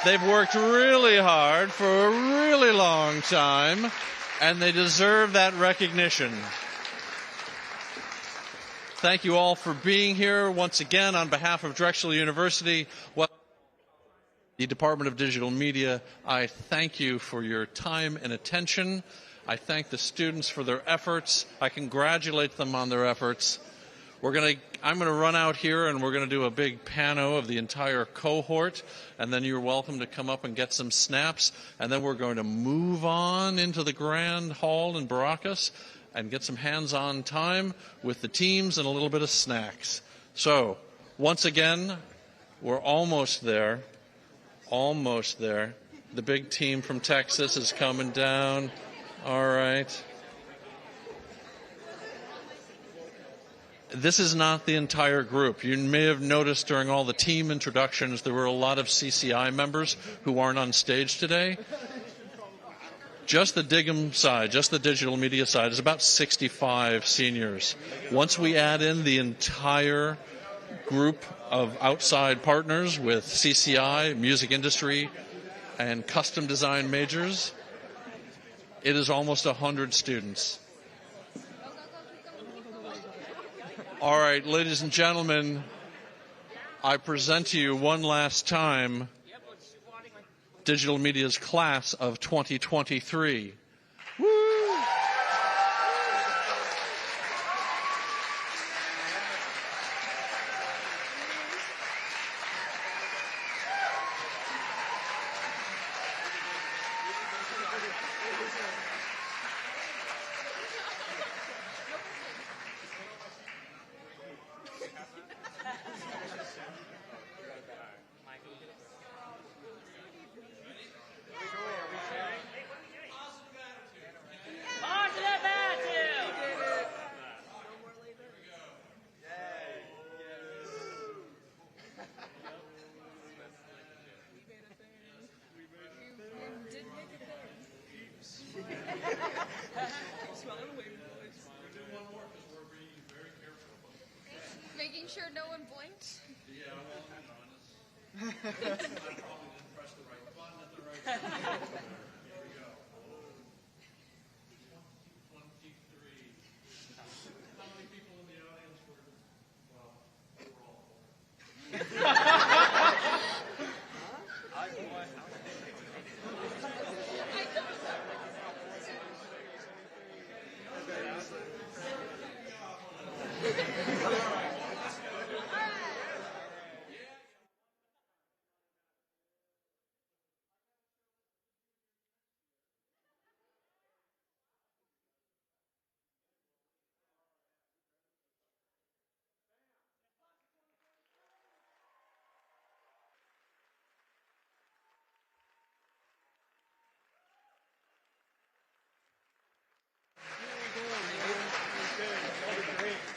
They've worked really hard for a really long time, and they deserve that recognition. Thank you all for being here. Once again, on behalf of Drexel University, the Department of Digital Media, I thank you for your time and attention. I thank the students for their efforts. I congratulate them on their efforts. I'm going to run out here and we're going to do a big pano of the entire cohort, and then you're welcome to come up and get some snaps, and then we're going to move on into the Grand Hall in Behrakis and get some hands-on time with the teams and a little bit of snacks. So, once again, we're almost there. Almost there. The big team from Texas is coming down. All right. This is not the entire group. You may have noticed during all the team introductions there were a lot of CCI members who aren't on stage today. Just the DIGM side, just the digital media side, is about 65 seniors. Once we add in the entire group of outside partners with CCI, music industry, and custom design majors, it is almost 100 students. All right, ladies and gentlemen, I present to you one last time Digital Media's class of 2023. Woo! Making sure no one blinked. Yeah, well, I probably didn't press the right button at the right time. Here we go. 23. How many people in the audience were, well, we're all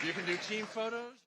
You can do team photos.